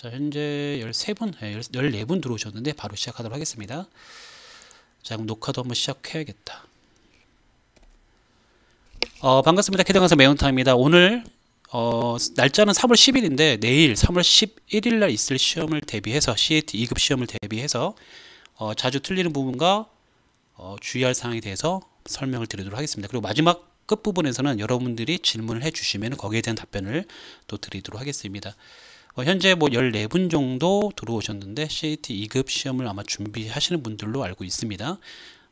자, 현재 13분, 14분 들어오셨는데 바로 시작하도록 하겠습니다. 자, 그럼 녹화도 한번 시작해야겠다. 반갑습니다. 캐드 강사 매운탕입니다. 오늘 날짜는 3월 10일인데 내일 3월 11일 날 있을 시험을 대비해서 CAT 2급 시험을 대비해서 자주 틀리는 부분과 주의할 사항에 대해서 설명을 드리도록 하겠습니다. 그리고 마지막 끝부분에서는 여러분들이 질문을 해주시면 거기에 대한 답변을 또 드리도록 하겠습니다. 현재 14분 정도 들어오셨는데 CAT 2급 시험을 아마 준비하시는 분들로 알고 있습니다.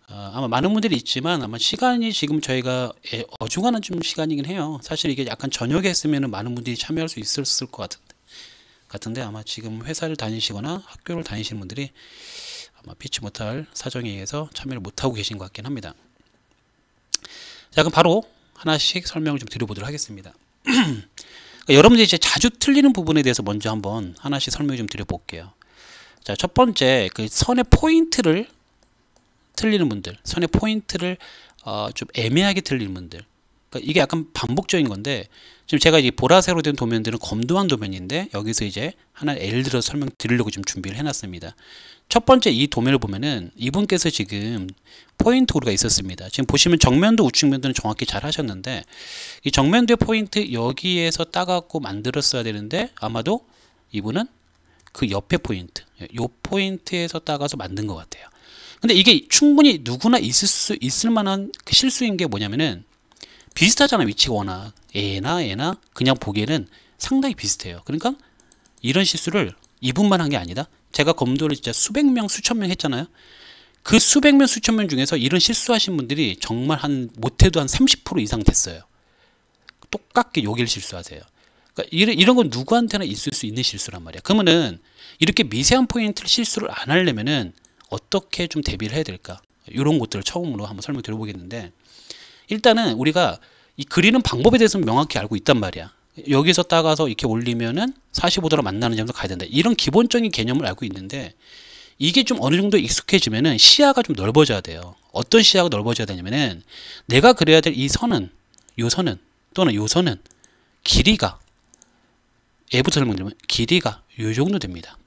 아마 많은 분들이 있지만 아마 시간이 지금 저희가 어중간한 좀 시간이긴 해요. 사실 이게 약간 저녁에 했으면 많은 분들이 참여할 수 있었을 것 같은데 아마 지금 회사를 다니시거나 학교를 다니시는 분들이 아마 피치 못할 사정에 의해서 참여를 못하고 계신 것 같긴 합니다. 자, 그럼 바로 하나씩 설명을 좀 드려보도록 하겠습니다. 여러분들이 이제 자주 틀리는 부분에 대해서 먼저 한번 하나씩 설명을 좀 드려볼게요. 자, 첫 번째, 그 선의 포인트를 틀리는 분들, 선의 포인트를 좀 애매하게 틀리는 분들. 그러니까 이게 약간 반복적인 건데, 지금 제가 이 보라색으로 된 도면들은 검도한 도면인데, 여기서 이제 하나 예를 들어 설명 드리려고 좀 준비를 해놨습니다. 첫 번째 이 도면을 보면은 이분께서 지금 포인트 구루가 있었습니다. 지금 보시면 정면도 우측면도는 정확히 잘 하셨는데 이 정면도의 포인트 여기에서 따갖고 만들었어야 되는데 아마도 이분은 그 옆에 포인트, 요 포인트에서 따가서 만든 것 같아요. 근데 이게 충분히 누구나 있을 만한 그 실수인 게 뭐냐면은 비슷하잖아. 위치가 워낙 얘나 그냥 보기에는 상당히 비슷해요. 그러니까 이런 실수를 이분만 한 게 아니다. 제가 검도를 진짜 수백 명, 수천 명 했잖아요. 그 수백 명, 수천 명 중에서 이런 실수하신 분들이 정말 못해도 한 30% 이상 됐어요. 똑같게 여기를 실수하세요. 그러니까 이런 건 누구한테나 있을 수 있는 실수란 말이야. 그러면은 이렇게 미세한 포인트를 실수를 안 하려면은 어떻게 좀 대비를 해야 될까? 이런 것들을 처음으로 한번 설명 드려보겠는데 일단은 우리가 이 그리는 방법에 대해서는 명확히 알고 있단 말이야. 여기서 따가서 이렇게 올리면은 45도로 만나는 점도 가야 된다. 이런 기본적인 개념을 알고 있는데 이게 좀 어느 정도 익숙해지면은 시야가 좀 넓어져야 돼요. 어떤 시야가 넓어져야 되냐면은 내가 그려야 될 이 선은, 요 선은 또는 요 선은 길이가 얘부터 설명드리면 길이가 요 정도 됩니다.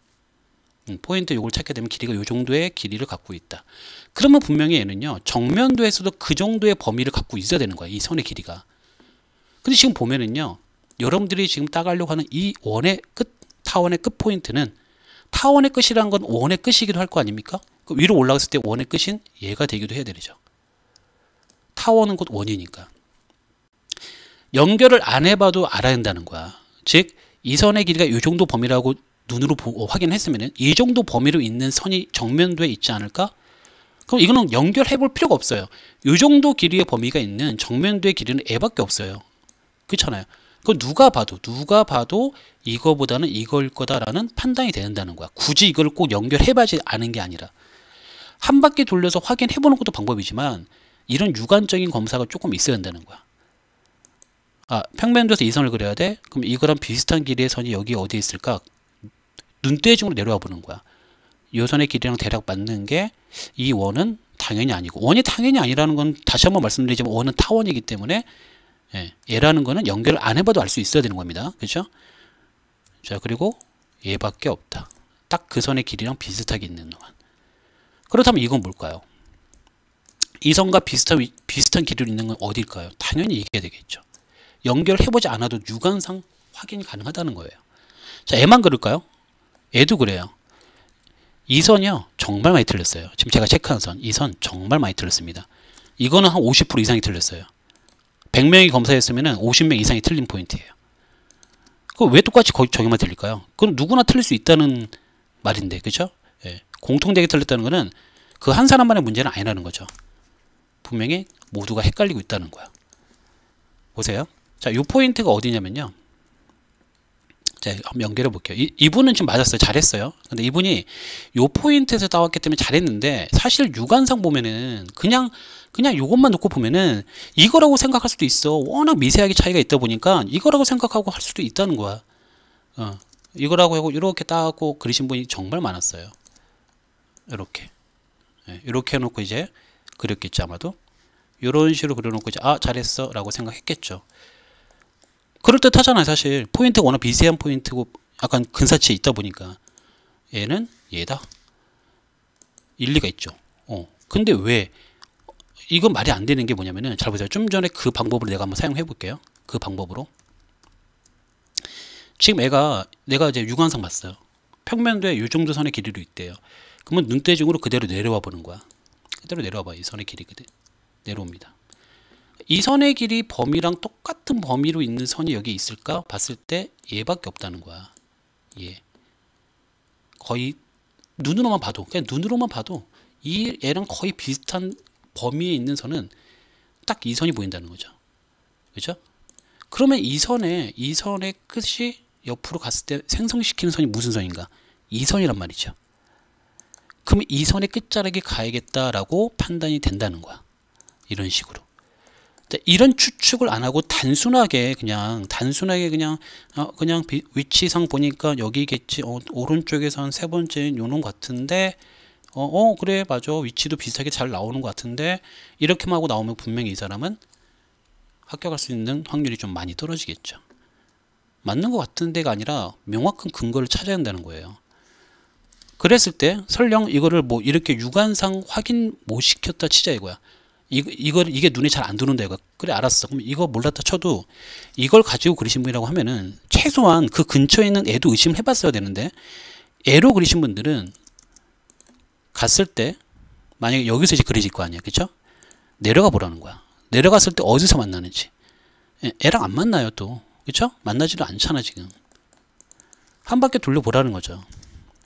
포인트 요걸 찾게 되면 길이가 요 정도의 길이를 갖고 있다. 그러면 분명히 얘는요 정면도에서도 그 정도의 범위를 갖고 있어야 되는 거야. 이 선의 길이가. 근데 지금 보면은요 여러분들이 지금 따가려고 하는 이 원의 끝, 타원의 끝 포인트는 타원의 끝이란 건 원의 끝이기도 할 거 아닙니까? 그 위로 올라갔을 때 원의 끝인 얘가 되기도 해야 되죠. 타원은 곧 원이니까. 연결을 안 해봐도 알아야 한다는 거야. 즉, 이 선의 길이가 이 정도 범위라고 눈으로 확인했으면 이 정도 범위로 있는 선이 정면도에 있지 않을까? 그럼 이거는 연결해 볼 필요가 없어요. 이 정도 길이의 범위가 있는 정면도의 길이는 애밖에 없어요. 그렇잖아요. 그건 누가 봐도 이거보다는 이걸 거다라는 판단이 된다는 거야. 굳이 이걸 꼭 연결해봐지 않은 게 아니라 한 바퀴 돌려서 확인해보는 것도 방법이지만 이런 유관적인 검사가 조금 있어야 된다는 거야. 평면도에서 이 선을 그려야 돼? 그럼 이거랑 비슷한 길이의 선이 여기 어디에 있을까? 눈대중으로 내려와 보는 거야. 이 선의 길이랑 대략 맞는 게 이 원은 당연히 아니고, 원이 당연히 아니라는 건 다시 한번 말씀드리지만 원은 타원이기 때문에 얘라는 거는 연결을 안 해봐도 알 수 있어야 되는 겁니다. 그렇죠? 자, 그리고 얘밖에 없다. 딱 그 선의 길이랑 비슷하게 있는 동안. 그렇다면 이건 뭘까요? 이 선과 비슷한 길이로 있는 건 어딜까요? 당연히 이게 되겠죠. 연결해보지 않아도 육안상 확인이 가능하다는 거예요. 자, 얘만 그럴까요? 얘도 그래요. 이 선이요 정말 많이 틀렸어요. 지금 제가 체크한 선, 이 선 정말 많이 틀렸습니다. 이거는 한 50% 이상이 틀렸어요. 100명이 검사했으면 50명 이상이 틀린 포인트예요. 왜 똑같이 저기만 틀릴까요? 그건 누구나 틀릴 수 있다는 말인데, 그렇죠? 공통되게 틀렸다는 거는 그 한 사람만의 문제는 아니라는 거죠. 분명히 모두가 헷갈리고 있다는 거야. 보세요. 자, 이 포인트가 어디냐면요. 자, 한번 연결해 볼게요. 이분은 지금 맞았어요. 잘했어요. 근데 이분이 이 포인트에서 따왔기 때문에 잘했는데 사실 육안상 보면은 그냥 요것만 놓고 보면은 이거라고 생각할 수도 있어. 워낙 미세하게 차이가 있다 보니까 이거라고 생각하고 할 수도 있다는 거야. 이거라고 하고 이렇게 따갖고 그리신 분이 정말 많았어요. 이렇게 해놓고 이제 그렸겠죠. 아마도 이런 식으로 그려놓고 이제 잘했어 라고 생각했겠죠. 그럴듯하잖아요. 사실 포인트가 워낙 미세한 포인트고 약간 근사치에 있다 보니까 얘는 얘다. 일리가 있죠. 근데 왜 이건 말이 안 되는 게 뭐냐면은 잘 보세요. 좀 전에 그 방법으로 내가 한번 사용해 볼게요. 그 방법으로 지금 내가 이제 육안상 봤어요. 평면도에 이 정도 선의 길이로 있대요. 그러면 눈대중으로 그대로 내려와 보는 거야. 그대로 내려와 봐. 이 선의 길이 그대로 내려옵니다. 이 선의 길이 범위랑 똑같은 범위로 있는 선이 여기 있을까 봤을 때 얘밖에 없다는 거야. 얘 거의 눈으로만 봐도 그냥 눈으로만 봐도 이 얘랑 거의 비슷한 범위에 있는 선은 딱 이 선이 보인다는 거죠. 그죠? 그러면 이 선의 끝이 옆으로 갔을 때 생성시키는 선이 무슨 선인가? 이 선이란 말이죠. 그럼 이 선의 끝자락에 가야겠다라고 판단이 된다는 거야. 이런 식으로. 이런 추측을 안 하고 단순하게 그냥 위치상 보니까 여기겠지. 오른쪽에서 한 세 번째는 요놈 같은데 그래 맞아. 위치도 비슷하게 잘 나오는 것 같은데 이렇게만 하고 나오면 분명히 이 사람은 합격할 수 있는 확률이 좀 많이 떨어지겠죠. 맞는 것 같은 데가 아니라 명확한 근거를 찾아야 한다는 거예요. 그랬을 때 설령 이거를 뭐 이렇게 육안상 확인 못 시켰다 치자 이거야. 이게 눈에 잘 안 들어온다 이거. 그래 알았어. 그럼 이거 몰랐다 쳐도 이걸 가지고 그리신 분이라고 하면은 최소한 그 근처에 있는 애도 의심을 해봤어야 되는데 애로 그리신 분들은 갔을 때 만약에 여기서 이제 그려질 거 아니야. 그쵸? 내려가 보라는 거야. 내려갔을 때 어디서 만나는지. 애랑 안 만나요 또. 그쵸? 만나지도 않잖아 지금. 한 바퀴 돌려보라는 거죠.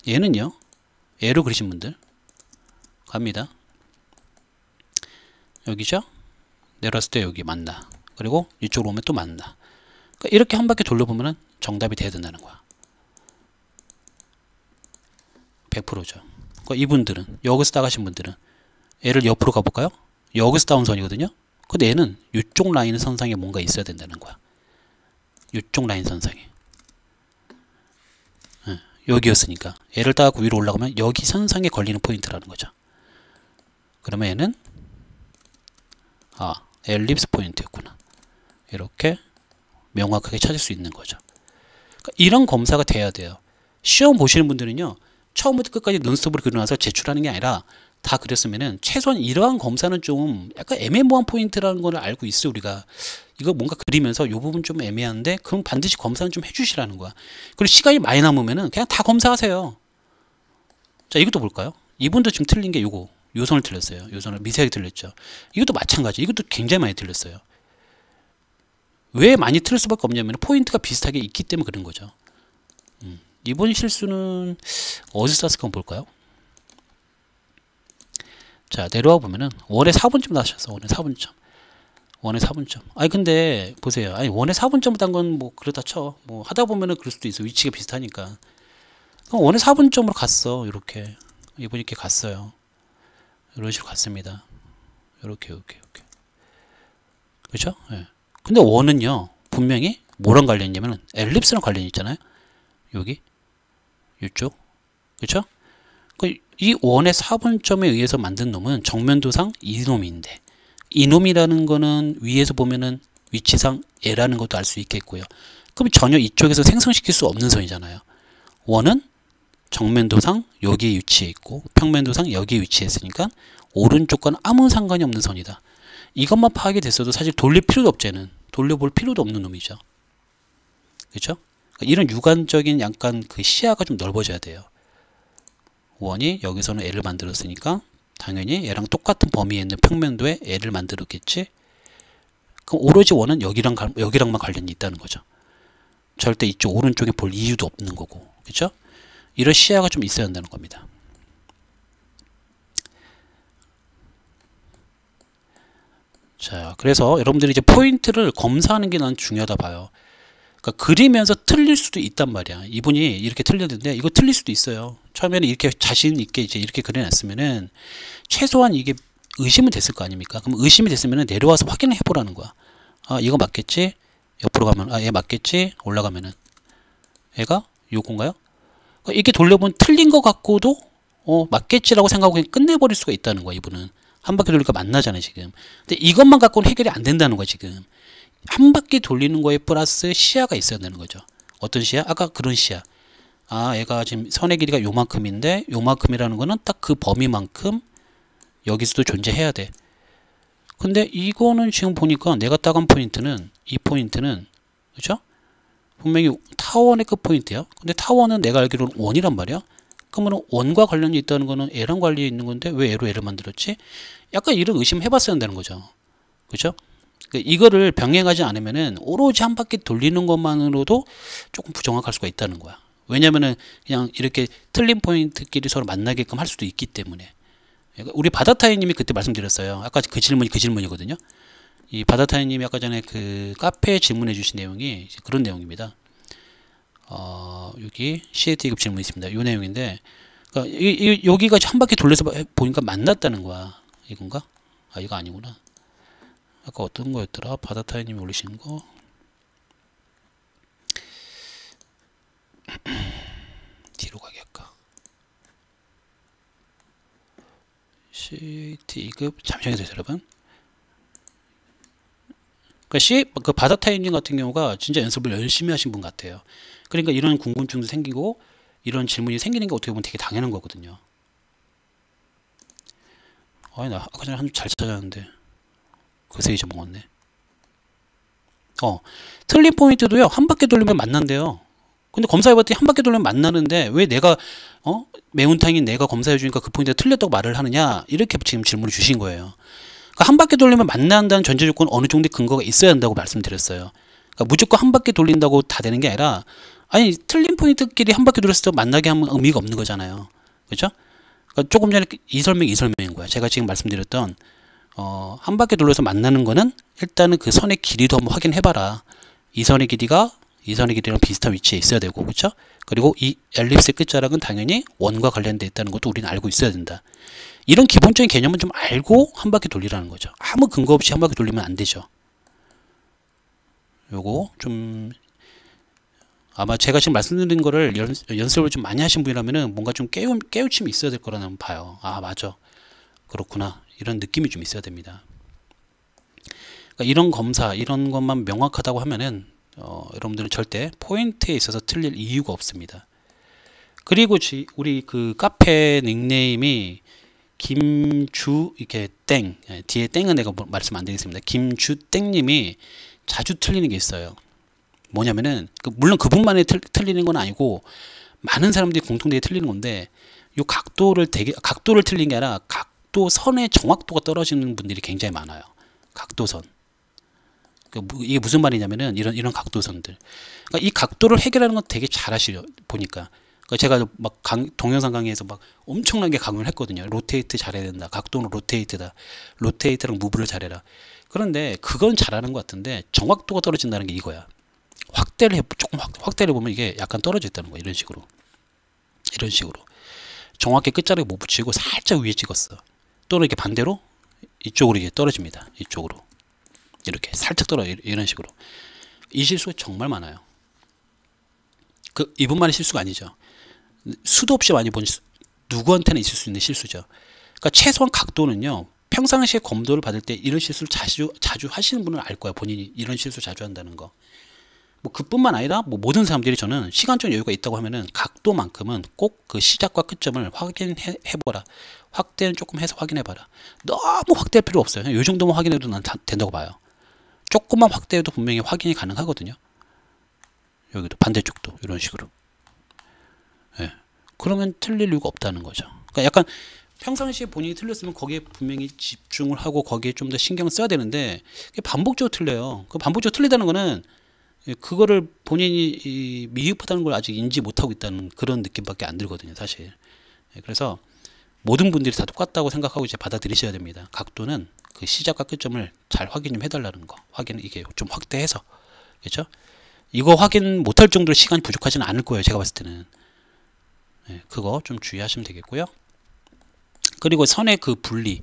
얘는요. 애로 그리신 분들 갑니다. 여기죠? 내려왔을 때 여기 만나. 그리고 이쪽으로 오면 또 만나. 그러니까 이렇게 한 바퀴 돌려보면 정답이 돼야 된다는 거야. 100%죠. 그러니까 이분들은 여기서 따가신 분들은 얘를 옆으로 가볼까요? 여기서 따온 선이거든요. 근데 얘는 이쪽 라인 선상에 뭔가 있어야 된다는 거야. 이쪽 라인 선상에. 여기였으니까 얘를 따고 위로 올라가면 여기 선상에 걸리는 포인트라는 거죠. 그러면 얘는 엘립스 포인트였구나. 이렇게 명확하게 찾을 수 있는 거죠. 그러니까 이런 검사가 돼야 돼요. 시험 보시는 분들은요. 처음부터 끝까지 논스톱으로 그려놔서 제출하는 게 아니라 다 그렸으면은 최소한 이러한 검사는 좀 약간 애매모호한 포인트라는 걸 알고 있어 우리가. 이거 뭔가 그리면서 이 부분 좀 애매한데 그럼 반드시 검사는 좀 해주시라는 거야. 그리고 시간이 많이 남으면은 그냥 다 검사하세요. 자 이것도 볼까요? 이분도 지금 틀린 게 요거. 요 선을 틀렸어요. 요 선을 미세하게 틀렸죠. 이것도 마찬가지. 이것도 굉장히 많이 틀렸어요. 왜 많이 틀릴 수밖에 없냐면 포인트가 비슷하게 있기 때문에 그런 거죠. 이번 실수는 어디서 땄을까 한번 볼까요? 자 내려와 보면은 원의 4분점 나셨어. 원의 4분점. 원의 4분점. 아니 근데 보세요. 아니 원의 4분점 딴 건 뭐 그렇다 쳐. 뭐 하다 보면은 그럴 수도 있어. 위치가 비슷하니까. 그럼 원의 4분점으로 갔어. 이렇게. 이번 이렇게 갔어요. 이런 식으로 갔습니다. 이렇게. 그렇죠? 예. 근데 원은요. 분명히 뭐랑 관련이 있냐면 엘립스랑 관련이 있잖아요. 여기. 이쪽. 그렇죠? 이 원의 4분점에 의해서 만든 놈은 정면도상 이놈인데 이놈이라는 거는 위에서 보면은 위치상 A라는 것도 알 수 있겠고요. 그럼 전혀 이쪽에서 생성시킬 수 없는 선이잖아요. 원은 정면도상 여기에 위치해 있고 평면도상 여기에 위치했으니까 오른쪽과는 아무 상관이 없는 선이다. 이것만 파악이 됐어도 사실 돌릴 필요도 없잖아요. 돌려볼 필요도 없는 놈이죠. 그렇죠? 이런 유관적인 약간 그 시야가 좀 넓어져야 돼요. 원이 여기서는 L을 만들었으니까 당연히 얘랑 똑같은 범위에 있는 평면도에 L을 만들었겠지. 그럼 오로지 원은 여기랑만 관련이 있다는 거죠. 절대 이쪽 오른쪽에 볼 이유도 없는 거고. 그렇죠? 이런 시야가 좀 있어야 한다는 겁니다. 자, 그래서 여러분들이 이제 포인트를 검사하는 게 난 중요하다 봐요. 그러니까 그리면서 틀릴 수도 있단 말이야. 이분이 이렇게 틀렸는데 이거 틀릴 수도 있어요. 처음에는 이렇게 자신 있게 이제 이렇게 그려놨으면은 최소한 이게 의심은 됐을 거 아닙니까? 그럼 의심이 됐으면은 내려와서 확인을 해보라는 거야. 이거 맞겠지? 옆으로 가면 얘 맞겠지? 올라가면은 얘가 요건가요? 이렇게 돌려보면 틀린 것 같고도 맞겠지라고 생각하고 그냥 끝내버릴 수가 있다는 거야. 이분은 한 바퀴 돌리니까 만나잖아요 지금. 근데 이것만 갖고는 해결이 안 된다는 거야 지금. 한 바퀴 돌리는 거에 플러스 시야가 있어야 되는 거죠. 어떤 시야? 아까 그런 시야. 아, 얘가 지금 선의 길이가 요만큼인데 요만큼이라는 거는 딱 그 범위만큼 여기서도 존재해야 돼. 근데 이거는 지금 보니까 내가 따간 포인트는 이 포인트는 그죠? 분명히 타원의 끝 포인트야. 근데 타원은 내가 알기로는 원이란 말이야. 그러면 원과 관련이 있다는 거는 L랑 관련이 있는 건데 왜 L로 L을 만들었지? 약간 이런 의심 해봤어야 한다는 거죠. 그죠? 그러니까 이거를 병행하지 않으면은 오로지 한 바퀴 돌리는 것만으로도 조금 부정확할 수가 있다는 거야. 왜냐면은 그냥 이렇게 틀린 포인트끼리 서로 만나게끔 할 수도 있기 때문에. 우리 바다타이님이 그때 말씀드렸어요. 아까 그 질문이 그 질문이거든요. 이 바다타이님이 아까 전에 그 카페에 질문해 주신 내용이 그런 내용입니다. 여기 CAT 2급 질문이 있습니다. 이 내용인데, 그러니까 여기가 한 바퀴 돌려서 보니까 만났다는 거야. 이건가? 아, 이거 아니구나. 아까 어떤 거였더라? 바다타이님이 올리신 거. 뒤로 가게 할까? CAT 2급 잠시만요, 여러분. 그 바다타이님 같은 경우가 진짜 연습을 열심히 하신 분 같아요. 그러니까 이런 궁금증도 생기고 이런 질문이 생기는 게 어떻게 보면 되게 당연한 거거든요. 아니, 나 아까 전에 한 줄 잘 찾았는데 그새 잊어먹었네. 틀린 포인트도요, 한 바퀴 돌리면 만난대요. 근데 검사해봤더니 한 바퀴 돌리면 만나는데 왜 내가 매운탕인 내가 검사해주니까 그 포인트가 틀렸다고 말을 하느냐, 이렇게 지금 질문을 주신 거예요. 그러니까 한 바퀴 돌리면 만난다는 전제 조건 어느 정도의 근거가 있어야 한다고 말씀드렸어요. 그러니까 무조건 한 바퀴 돌린다고 다 되는 게 아니라, 아니 틀린 포인트끼리 한 바퀴 돌렸을 때 만나게 하면 의미가 없는 거잖아요. 그렇죠? 그러니까 조금 전에 이 설명인 거야. 제가 지금 말씀드렸던 한 바퀴 돌려서 만나는 거는 일단은 그 선의 길이도 한번 확인해봐라. 이 선의 길이랑 비슷한 위치에 있어야 되고, 그렇죠? 그리고 이 엘립스의 끝자락은 당연히 원과 관련되어 있다는 것도 우리는 알고 있어야 된다. 이런 기본적인 개념은 좀 알고 한 바퀴 돌리라는 거죠. 아무 근거 없이 한 바퀴 돌리면 안 되죠. 요거 좀 아마 제가 지금 말씀드린 거를 연습을 좀 많이 하신 분이라면은 뭔가 좀 깨우침이 있어야 될 거라는 봐요. 아, 맞아. 그렇구나. 이런 느낌이 좀 있어야 됩니다. 그러니까 이런 검사, 이런 것만 명확하다고 하면은 여러분들은 절대 포인트에 있어서 틀릴 이유가 없습니다. 그리고 우리 그 카페 닉네임이 김주 이렇게 땡, 뒤에 땡은 내가 말씀 안 드리겠습니다. 김주땡님이 자주 틀리는 게 있어요. 뭐냐면은 물론 그분만이 틀리는 건 아니고 많은 사람들이 공통되게 틀리는 건데, 요 각도를 틀린 게 아니라 각도선의 정확도가 떨어지는 분들이 굉장히 많아요. 각도선. 이게 무슨 말이냐면은 이런 각도선들. 그러니까 이 각도를 해결하는 건 되게 잘하시려 보니까. 그러니까 제가 막 동영상 강의에서 막 엄청나게 강요를 했거든요. 로테이트 잘해야 된다. 각도는 로테이트다. 로테이트랑 무브를 잘해라. 그런데 그건 잘하는 것 같은데 정확도가 떨어진다는 게 이거야. 조금 확대를 보면 이게 약간 떨어져 있다는 거야. 이런 식으로. 정확히 끝자락에 못 붙이고 살짝 위에 찍었어. 또는 이렇게 반대로 이쪽으로 이게 떨어집니다. 이쪽으로. 이렇게 살짝 이런 식으로. 이 실수가 정말 많아요. 이분만의 실수가 아니죠. 수도 없이 많이 본 누구한테나 있을 수 있는 실수죠. 그러니까 최소한 각도는요, 평상시에 검도를 받을 때 이런 실수를 자주 하시는 분은 알 거야. 본인이 이런 실수 자주 한다는 거. 뭐 그뿐만 아니라 뭐 모든 사람들이, 저는 시간적 여유가 있다고 하면은 각도만큼은 꼭 그 시작과 끝점을 확인해보라. 확대는 조금 해서 확인해봐라. 너무 확대할 필요 없어요. 이 정도만 확인해도 난 된다고 봐요. 조금만 확대해도 분명히 확인이 가능하거든요. 여기도 반대쪽도 이런 식으로. 예. 그러면 틀릴 이유가 없다는 거죠. 그러니까 약간 평상시에 본인이 틀렸으면 거기에 분명히 집중을 하고 거기에 좀 더 신경을 써야 되는데 반복적으로 틀려요. 그 반복적으로 틀리다는 거는 그거를 본인이 미흡하다는 걸 아직 인지 못하고 있다는 그런 느낌밖에 안 들거든요, 사실. 그래서 모든 분들이 다 똑같다고 생각하고 이제 받아들이셔야 됩니다. 각도는 그 시작과 끝점을 잘 확인 좀 해달라는 거. 이게 좀 확대해서. 그렇죠? 이거 확인 못할 정도로 시간이 부족하지는 않을 거예요, 제가 봤을 때는. 그거 좀 주의하시면 되겠고요. 그리고 선의 그 분리.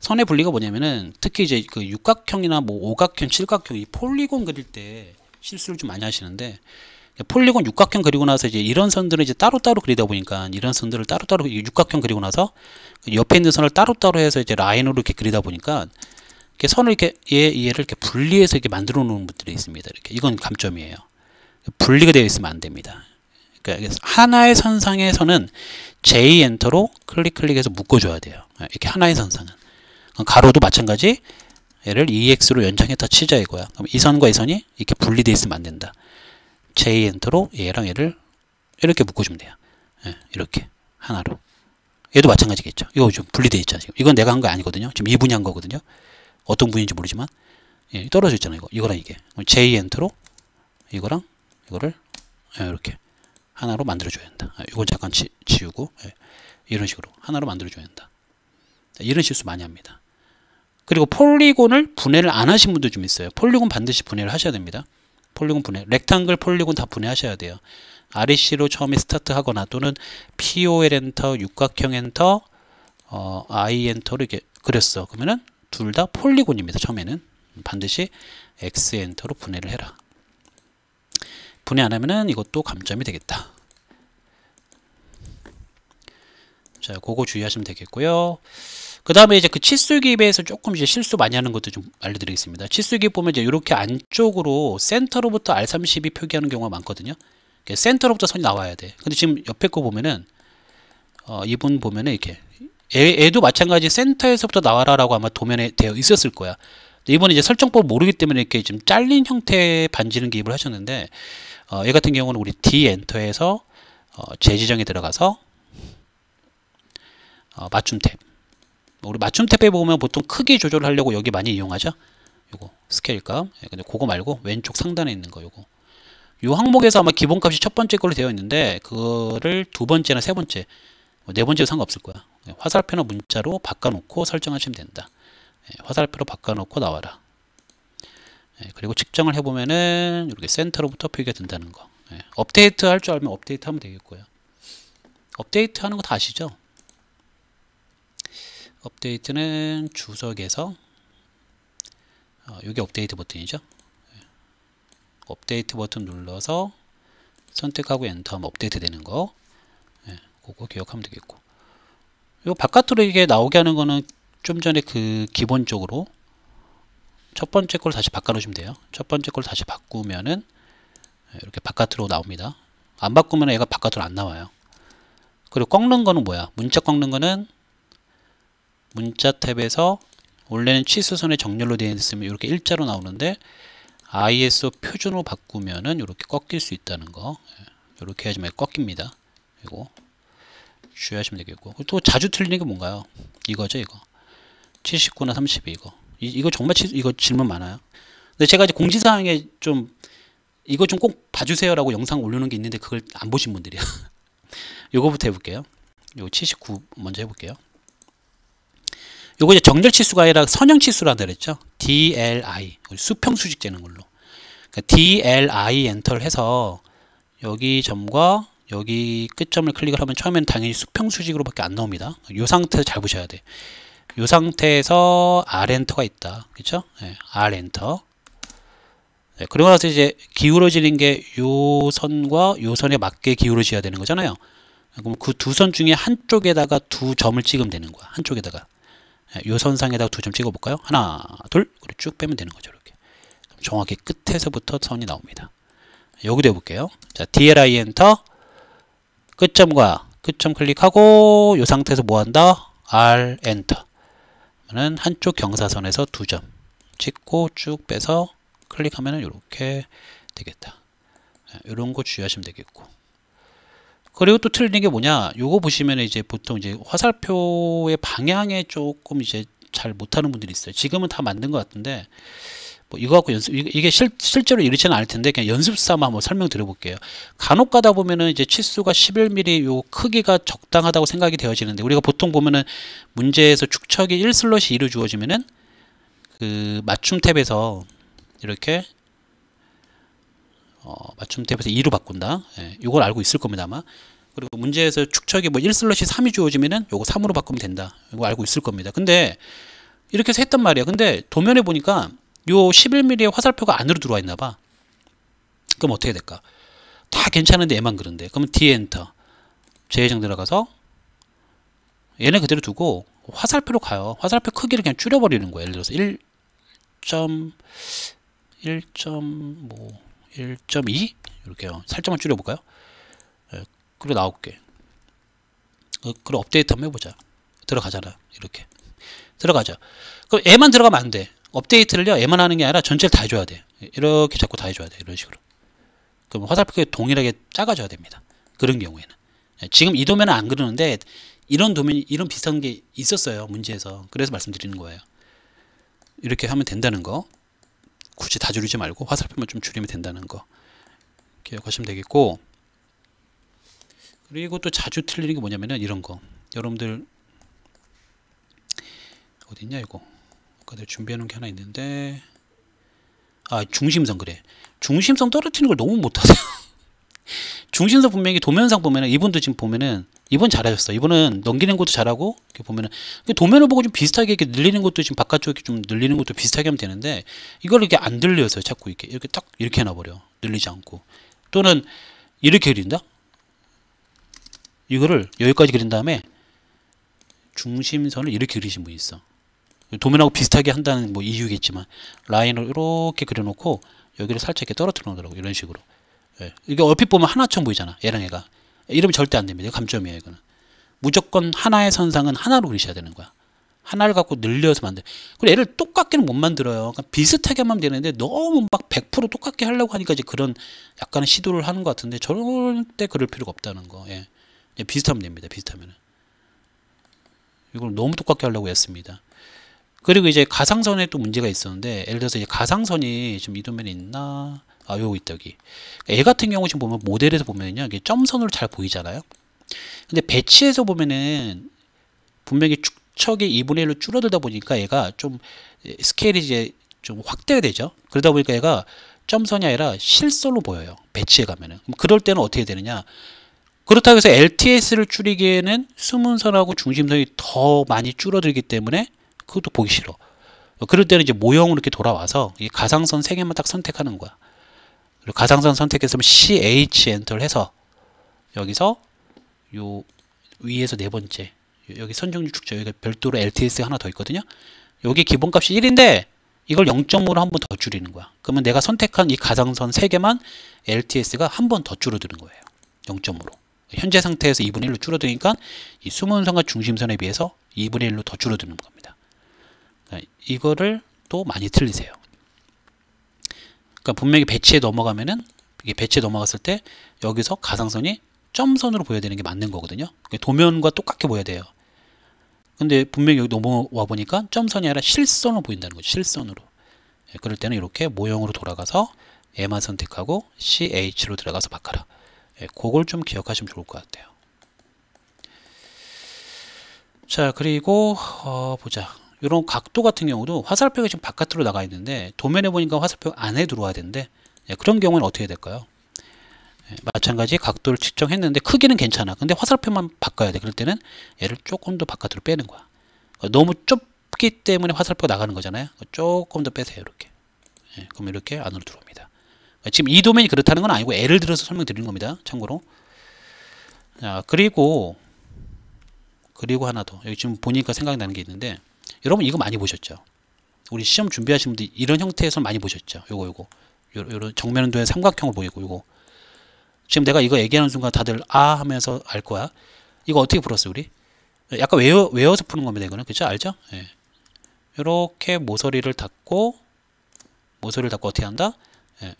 선의 분리가 뭐냐면은 특히 이제 그 육각형이나 뭐 오각형, 칠각형, 이 폴리곤 그릴 때 실수를 좀 많이 하시는데, 폴리곤 육각형 그리고 나서 이제 이런 선들을 이제 따로따로 그리다 보니까, 이런 선들을 따로따로 육각형 그리고 나서 옆에 있는 선을 따로따로 해서 이제 라인으로 이렇게 그리다 보니까 이렇게 선을 이렇게 얘를 이렇게 분리해서 이렇게 만들어 놓은 분들이 있습니다. 이렇게. 이건 감점이에요. 분리가 되어 있으면 안 됩니다. 그러니까 하나의 선상에서는 J 엔터로 클릭해서 묶어줘야 돼요. 이렇게 하나의 선상은. 가로도 마찬가지. 얘를 EX로 연장했다 치자 이거야. 그럼 이 선과 이 선이 이렇게 분리되어 있으면 안 된다. J 엔터로 얘랑 얘를 이렇게 묶어주면 돼요. 이렇게 하나로. 얘도 마찬가지겠죠. 이거 좀 분리되어 있잖아 지금. 이건 내가 한 거 아니거든요. 지금 이분이 한 거거든요. 어떤 분인지 모르지만 떨어져 있잖아요. 이거랑 이게. J 엔터로 이거랑 이거를 이렇게 하나로 만들어줘야 한다. 이건 잠깐 지우고 이런 식으로 하나로 만들어줘야 한다. 이런 실수 많이 합니다. 그리고 폴리곤을 분해를 안 하신 분도 좀 있어요. 폴리곤 반드시 분해를 하셔야 됩니다. 폴리곤 분해, 렉탱글 폴리곤 다 분해하셔야 돼요. REC로 처음에 스타트 하거나 또는 POL 엔터, 육각형 엔터, I 엔터로 이렇게 그렸어. 그러면은 둘 다 폴리곤입니다. 처음에는 반드시 X 엔터로 분해를 해라. 분해 안 하면은 이것도 감점이 되겠다. 자, 그거 주의하시면 되겠고요. 그 다음에 이제 그 치수기입에서 조금 이제 실수 많이 하는 것도 좀 알려드리겠습니다. 치수기입 보면 이제 이렇게 안쪽으로 센터로부터 R32 표기하는 경우가 많거든요. 센터로부터 선이 나와야 돼. 근데 지금 옆에 거 보면은, 이분 보면은 이렇게, 얘도 마찬가지 센터에서부터 나와라라고 아마 도면에 되어 있었을 거야. 이번에 이제 설정법을 모르기 때문에 이렇게 좀 잘린 형태의 반지름 기입을 하셨는데, 얘 같은 경우는 우리 D 엔터에서 재지정에 들어가서 맞춤 탭. 우리 맞춤 탭에 보면 보통 크기 조절을 하려고 여기 많이 이용하죠. 요거 스케일값. 근데 그거 말고 왼쪽 상단에 있는 거 요거. 요 항목에서 아마 기본값이 첫 번째 걸로 되어 있는데 그거를 두 번째나 세 번째, 네 번째도 상관없을 거야. 화살표나 문자로 바꿔놓고 설정하시면 된다. 화살표로 바꿔놓고 나와라. 그리고 측정을 해보면은 이렇게 센터로부터 표기가 된다는 거. 업데이트 할 줄 알면 업데이트 하면 되겠고요. 업데이트 하는 거 다 아시죠? 업데이트는 주석에서 이게 업데이트 버튼이죠. 업데이트 버튼 눌러서 선택하고 엔터하면 업데이트 되는 거. 그거 기억하면 되겠고. 요 바깥으로 이게 나오게 하는 거는 좀 전에 그 기본적으로 첫 번째 걸 다시 바꿔 놓으시면 돼요. 첫 번째 걸 다시 바꾸면은 이렇게 바깥으로 나옵니다. 안 바꾸면 얘가 바깥으로 안 나와요. 그리고 꺾는 거는 뭐야? 문자 꺾는 거는 문자 탭에서 원래는 치수선의 정렬로 되어 있으면 이렇게 일자로 나오는데 ISO 표준으로 바꾸면은 이렇게 꺾일 수 있다는 거. 이렇게 해야지만 꺾입니다. 이거 주의하시면 되겠고. 또 자주 틀리는 게 뭔가요? 이거죠, 이거. 79나 32 이거. 이거 정말 이거 질문 많아요. 근데 제가 이제 공지사항에 좀 이거 좀 꼭 봐주세요라고 영상 올려놓은 게 있는데 그걸 안 보신 분들이야. 요거부터 해볼게요. 요거 79 먼저 해볼게요. 요거 이제 정렬 치수가 아니라 선형 치수라고 그랬죠. DLI 수평 수직 재는 걸로. 그러니까 DLI 엔터를 해서 여기 점과 여기 끝점을 클릭을 하면 처음에는 당연히 수평 수직으로밖에 안 나옵니다. 이 상태에서 잘 보셔야 돼. 이 상태에서 R 엔터가 있다. 그렇죠? R 엔터. 그리고 나서 이제 기울어지는 게 요 선과 요 선에 맞게 기울어져야 되는 거잖아요. 그럼 그 두 선 중에 한쪽에다가 두 점을 찍으면 되는 거야. 한쪽에다가. 요 선상에다가 두 점 찍어 볼까요? 하나, 둘, 그리고 쭉 빼면 되는 거죠. 이렇게. 정확히 끝에서부터 선이 나옵니다. 여기도 해볼게요. 자, DLI 엔터. 끝점과 끝점 클릭하고 요 상태에서 뭐 한다? R 엔터. 그러면 한쪽 경사선에서 두 점 찍고 쭉 빼서 클릭하면 이렇게 되겠다. 이런 거 주의하시면 되겠고. 그리고 또 틀린 게 뭐냐? 요거 보시면 이제 보통 이제 화살표의 방향에 조금 이제 잘 못하는 분들이 있어요. 지금은 다 만든 것 같은데 뭐 이거 갖고 이게 실제로 이렇지는 않을 텐데 그냥 연습 삼아 한번 설명 드려볼게요. 간혹 가다 보면은 이제 치수가 11mm 요 크기가 적당하다고 생각이 되어지는데 우리가 보통 보면은 문제에서 축척이 1/2로 주어지면은 그 맞춤 탭에서 이렇게 맞춤 탭에서 2로 바꾼다. 이걸 알고 있을 겁니다 아마. 그리고 문제에서 축척이 뭐 1/3이 주어지면은 요거 3으로 바꾸면 된다. 이거 알고 있을 겁니다. 근데 이렇게 해서 했단 말이야. 근데 도면에 보니까 요 11mm의 화살표가 안으로 들어와 있나 봐. 그럼 어떻게 될까? 다 괜찮은데 얘만 그런데. 그러면 D 엔터. 재해정 들어가서 얘네 그대로 두고 화살표로 가요. 화살표 크기를 그냥 줄여버리는 거예요. 예를 들어서 1.2 이렇게요. 살짝만 줄여볼까요? 그리고 나올게. 그럼 업데이트 한번 해보자. 들어가잖아. 이렇게 들어가죠. 그럼 얘만 들어가면 안 돼. 업데이트를요 얘만 하는 게 아니라 전체를 다 해줘야 돼. 이렇게 자꾸 다 해줘야 돼. 이런 식으로. 그럼 화살표가 동일하게 작아져야 됩니다. 그런 경우에는. 지금 이 도면은 안 그러는데 이런 도면이 이런 비슷한 게 있었어요. 문제에서. 그래서 말씀드리는 거예요. 이렇게 하면 된다는 거. 굳이 다 줄이지 말고 화살표만 좀 줄이면 된다는 거 기억하시면 되겠고, 그리고 또 자주 틀리는 게 뭐냐면은 이런 거. 여러분들 어딨냐 이거. 아까 내가 준비해 놓은 게 하나 있는데, 중심선. 그래, 중심선 떨어뜨리는 걸 너무 못하세요. 중심선 분명히 도면상 보면은 이분도 지금 보면은 이분 잘하셨어. 이분은 넘기는 것도 잘하고, 이렇게 보면은 도면을 보고 좀 비슷하게 이렇게 늘리는 것도 지금 바깥쪽에 좀 늘리는 것도 비슷하게 하면 되는데, 이걸 이렇게 안 늘려서 자꾸 이렇게 딱 이렇게 해놔버려. 늘리지 않고. 또는 이렇게 그린다. 이거를 여기까지 그린 다음에 중심선을 이렇게 그리신 분이 있어. 도면하고 비슷하게 한다는 뭐 이유겠지만 라인을 이렇게 그려놓고 여기를 살짝 이렇게 떨어뜨려 놓더라고. 이런 식으로. 예. 이게 얼핏 보면 하나처럼 보이잖아. 얘랑 얘가. 이러면 절대 안 됩니다. 감점이에요. 이거는. 무조건 하나의 선상은 하나로 그리셔야 되는 거야. 하나를 갖고 늘려서 만들. 그리고 얘를 똑같게는 못 만들어요. 그러니까 비슷하게 하면 되는데 너무 막 100% 똑같게 하려고 하니까 이제 그런 약간의 시도를 하는 것 같은데 절대 그럴 필요가 없다는 거. 예. 비슷하면 됩니다. 비슷하면은. 이걸 너무 똑같게 하려고 했습니다. 그리고 이제 가상선에 또 문제가 있었는데, 예를 들어서 이제 가상선이 지금 이 도면에 있나? 요거 있다, 여기. 얘 같은 경우 지금 보면 모델에서 보면요, 이게 점선으로 잘 보이잖아요. 근데 배치에서 보면은 분명히 축척이 2분의 1로 줄어들다 보니까 얘가 좀 스케일이 이제 좀 확대가 되죠. 그러다 보니까 얘가 점선이 아니라 실선으로 보여요. 배치에 가면은. 그럼 그럴 때는 어떻게 되느냐? 그렇다고 해서 LTS를 줄이기에는 수문선하고 중심선이 더 많이 줄어들기 때문에 그것도 보기 싫어. 그럴 때는 이제 모형으로 이렇게 돌아와서 이 가상선 3개만 딱 선택하는 거야. 그리고 가상선 선택했으면 CH 엔터를 해서 여기서 요 위에서 네 번째 여기 선정류 축저 여기 별도로 LTS 하나 더 있거든요. 여기 기본값이 1인데 이걸 0.5로 한 번 더 줄이는 거야. 그러면 내가 선택한 이 가상선 3개만 LTS가 한 번 더 줄어드는 거예요. 0.5로. 현재 상태에서 2분의 1로 줄어드니까 이 수문선과 중심선에 비해서 2분의 1로 더 줄어드는 겁니다. 이거를 또 많이 틀리세요. 그러니까 분명히 배치에 넘어가면은, 이게 배치에 넘어갔을 때 여기서 가상선이 점선으로 보여야 되는 게 맞는 거거든요. 도면과 똑같게 보여야 돼요. 근데 분명히 여기 넘어와 보니까 점선이 아니라 실선으로 보인다는 거죠. 실선으로. 그럴 때는 이렇게 모형으로 돌아가서 M만 선택하고 CH로 들어가서 바꿔라. 그걸 좀 기억하시면 좋을 것 같아요. 자, 그리고 보자. 이런 각도 같은 경우도 화살표가 지금 바깥으로 나가 있는데 도면에 보니까 화살표 안에 들어와야 되는데, 그런 경우는 어떻게 될까요? 마찬가지 각도를 측정했는데 크기는 괜찮아. 근데 화살표만 바꿔야 돼. 그럴 때는 얘를 조금 더 바깥으로 빼는 거야. 너무 좁기 때문에 화살표가 나가는 거잖아요. 조금 더 빼세요. 이렇게. 그럼 이렇게 안으로 들어옵니다. 지금 이 도면이 그렇다는 건 아니고 예를 들어서 설명드리는 겁니다. 참고로. 자, 그리고 하나 더. 여기 지금 보니까 생각나는 게 있는데, 여러분 이거 많이 보셨죠? 우리 시험 준비하신 분들 이런 형태에서 많이 보셨죠? 요런 정면 운동의 삼각형을 보이고, 요거 지금 내가 이거 얘기하는 순간 다들 하면서 알 거야. 이거 어떻게 풀었어요, 우리? 약간 외워서 푸는 겁니다, 이거는. 그죠? 알죠? 이렇게 모서리를 닫고 어떻게 한다?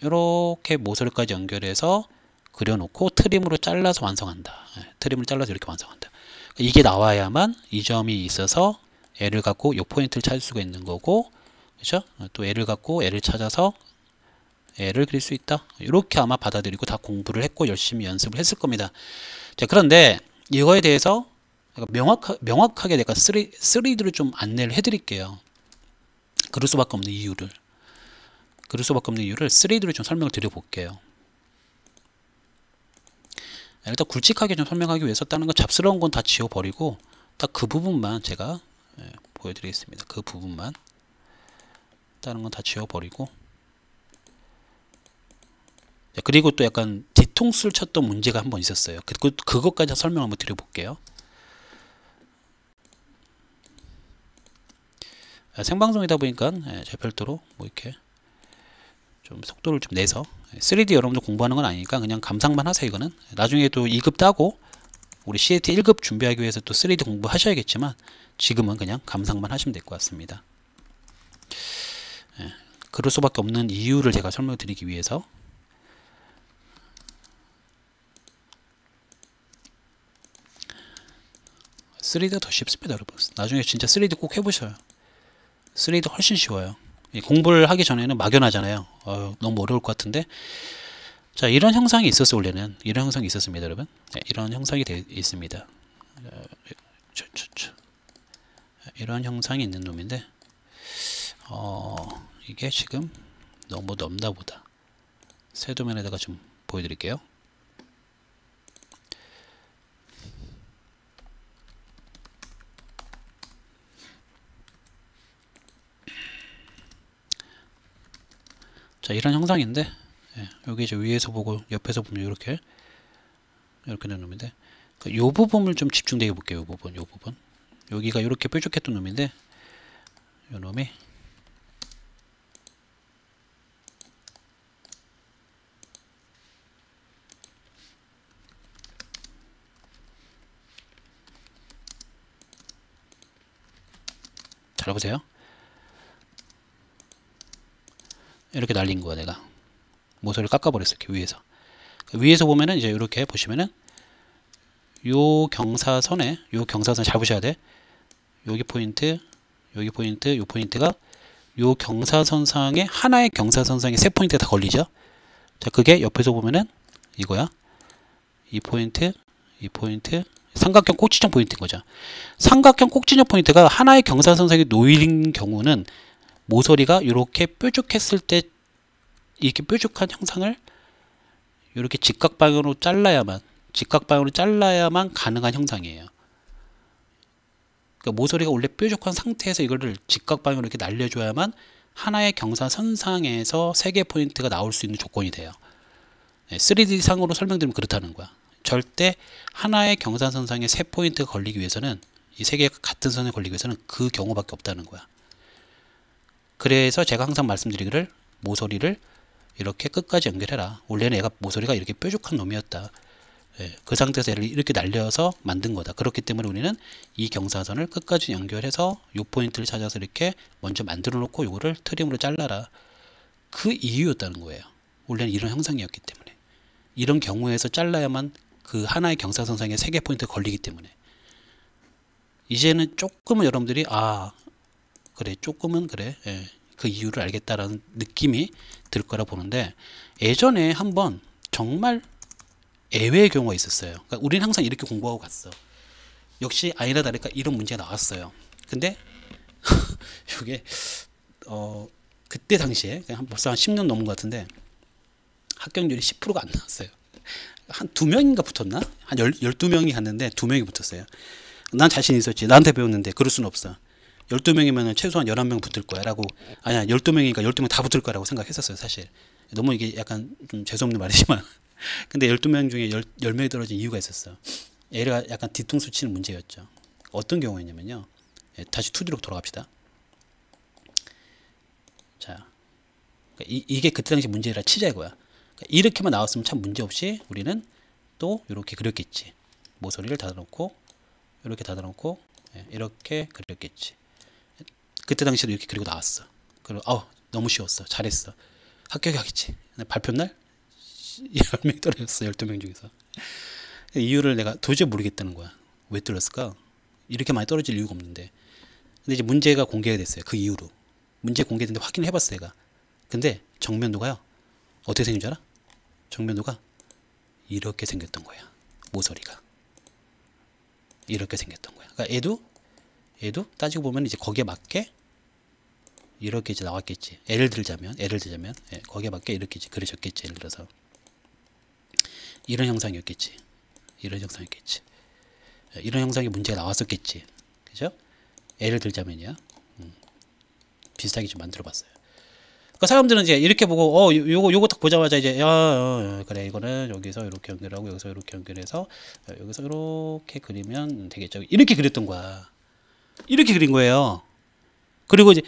이렇게 모서리까지 연결해서 그려놓고 트림으로 잘라서 완성한다. 트림을 잘라서 이렇게 완성한다. 이게 나와야만 이 점이 있어서 얘를 갖고 이 포인트를 찾을 수가 있는 거고, 그렇죠? 또 얘를 갖고 얘를 찾아서 얘를 그릴 수 있다. 이렇게 아마 받아들이고 다 공부를 했고 열심히 연습을 했을 겁니다. 자, 그런데 이거에 대해서 명확하게 내가 3D로 좀 안내를 해드릴게요. 그럴 수밖에 없는 이유를 3D로 좀 설명을 드려볼게요. 일단 굵직하게 좀 설명하기 위해서 다른 건 잡스러운 건 다 지워버리고 딱 그 부분만 제가 보여드리겠습니다. 그 부분만. 다른 건 다 지워버리고. 그리고 또 약간 뒤통수를 쳤던 문제가 한 번 있었어요. 그것까지 설명 한번 드려볼게요. 생방송이다 보니까 제 별도로 뭐 이렇게 좀 속도를 좀 내서 3D 여러분들 공부하는 건 아니니까 그냥 감상만 하세요. 이거는 나중에 또 2급 따고 우리 CAT 1급 준비하기 위해서 또 3D 공부하셔야겠지만 지금은 그냥 감상만 하시면 될 것 같습니다. 그럴 수밖에 없는 이유를 제가 설명드리기 위해서 3D가 더 쉽습니다, 여러분. 나중에 진짜 3D 꼭 해보셔요. 3D 훨씬 쉬워요. 공부를 하기 전에는 막연하잖아요. 너무 어려울 것 같은데. 자, 이런 형상이 있었어요. 원래는 이런 형상이 있었습니다, 여러분. 네, 이런 형상이 있습니다. 이런 형상이 있는 놈인데 이게 지금 너무 넓나 보다. 세도면에다가 좀 보여드릴게요. 자, 이런 형상인데 여기 이제 위에서 보고 옆에서 보면 이렇게 된 놈인데 이 부분을 좀 집중되게 볼게요. 이 부분 여기가 이렇게 뾰족했던 놈인데 이 놈이 잘 보세요. 이렇게 날린 거야. 내가 모서리를 깎아버렸어. 이렇게 위에서 보면은 이제 이렇게 보시면은 요 경사선에 잘 보셔야 돼. 여기 포인트, 요 포인트가 요 경사선상에 하나의 경사선상에 세 포인트가 다 걸리죠. 자, 그게 옆에서 보면은 이거야. 이 포인트, 삼각형 꼭지점 포인트인 거죠. 삼각형 꼭지점 포인트가 하나의 경사선상에 놓인 경우는 모서리가 이렇게 뾰족했을 때 이렇게 뾰족한 형상을 이렇게 직각 방향으로 잘라야만 가능한 형상이에요. 그러니까 모서리가 원래 뾰족한 상태에서 이거를 직각 방향으로 이렇게 날려줘야만 하나의 경사선상에서 세 개의 포인트가 나올 수 있는 조건이 돼요. 3D 상으로 설명드리면 그렇다는 거야. 절대 하나의 경사선상에 세 포인트가 걸리기 위해서는 이 세 개가 같은 선에 걸리기 위해서는 그 경우밖에 없다는 거야. 그래서 제가 항상 말씀드리기를 모서리를 이렇게 끝까지 연결해라. 원래는 얘가 모서리가 이렇게 뾰족한 놈이었다. 그 상태에서 얘를 이렇게 날려서 만든 거다. 그렇기 때문에 우리는 이 경사선을 끝까지 연결해서 이 포인트를 찾아서 이렇게 먼저 만들어 놓고 이거를 트림으로 잘라라. 그 이유였다는 거예요. 원래는 이런 형상이었기 때문에. 이런 경우에서 잘라야만 그 하나의 경사선상에 세 개 포인트가 걸리기 때문에. 이제는 조금은 여러분들이 그래, 조금은 그래. 그 이유를 알겠다라는 느낌이 들 거라 보는데, 예전에 한번 정말 예외의 경우가 있었어요. 그러니까 우리는 항상 이렇게 공부하고 갔어. 역시 아니나 다를까 이런 문제가 나왔어요. 근데 이게 그때 당시에 벌써 한 10년 넘은 것 같은데 합격률이 10%가 안 나왔어요. 한 2명인가 붙었나? 한 12명이 갔는데 2명이 붙었어요. 난 자신 있었지. 나한테 배웠는데 그럴 수는 없어. 12명이면 최소한 11명 붙을 거야 라고, 아니야 12명이니까 12명 다 붙을 거라고 생각했었어요. 사실 너무 이게 약간 좀 죄송한 말이지만 근데 12명 중에 10명이 떨어진 이유가 있었어. 얘가 약간 뒤통수 치는 문제였죠. 어떤 경우였냐면요, 다시 2D로 돌아갑시다. 자, 그러니까 이게 그때 당시 문제라 치자 이거야. 그러니까 이렇게만 나왔으면 참 문제없이 우리는 또 이렇게 그렸겠지. 모서리를 닫아놓고 이렇게 닫아놓고 이렇게 그렸겠지. 그때 당시에도 이렇게 그리고 나왔어. 그리고 너무 쉬웠어. 잘했어. 합격하겠지. 발표날 10명 떨어졌어. 12명 중에서. 이유를 내가 도저히 모르겠다는 거야. 왜 떨어졌을까? 이렇게 많이 떨어질 이유가 없는데. 근데 이제 문제가 공개가 됐어요. 그 이후로. 문제 공개됐는데 확인을 해봤어 내가. 근데 정면도가요. 어떻게 생긴 줄 알아? 정면도가 이렇게 생겼던 거야. 모서리가. 이렇게 생겼던 거야. 그러니까 얘도 따지고 보면 이제 거기에 맞게 이렇게 이제 나왔겠지. 예를 들자면 거기에 맞게 이렇게 이제 그려졌겠지. 예를 들어서 이런 형상이었겠지. 이런 형상의 문제가 나왔었겠지. 그죠? 예를 들자면요. 비슷하게 좀 만들어 봤어요. 그러니까 사람들은 이제 이렇게 보고 요거 딱 보자마자 이제 그래, 이거는 여기서 이렇게 연결하고 여기서 이렇게 연결해서 여기서 이렇게 그리면 되겠죠. 이렇게 그렸던 거야. 이렇게 그린 거예요. 그리고 이제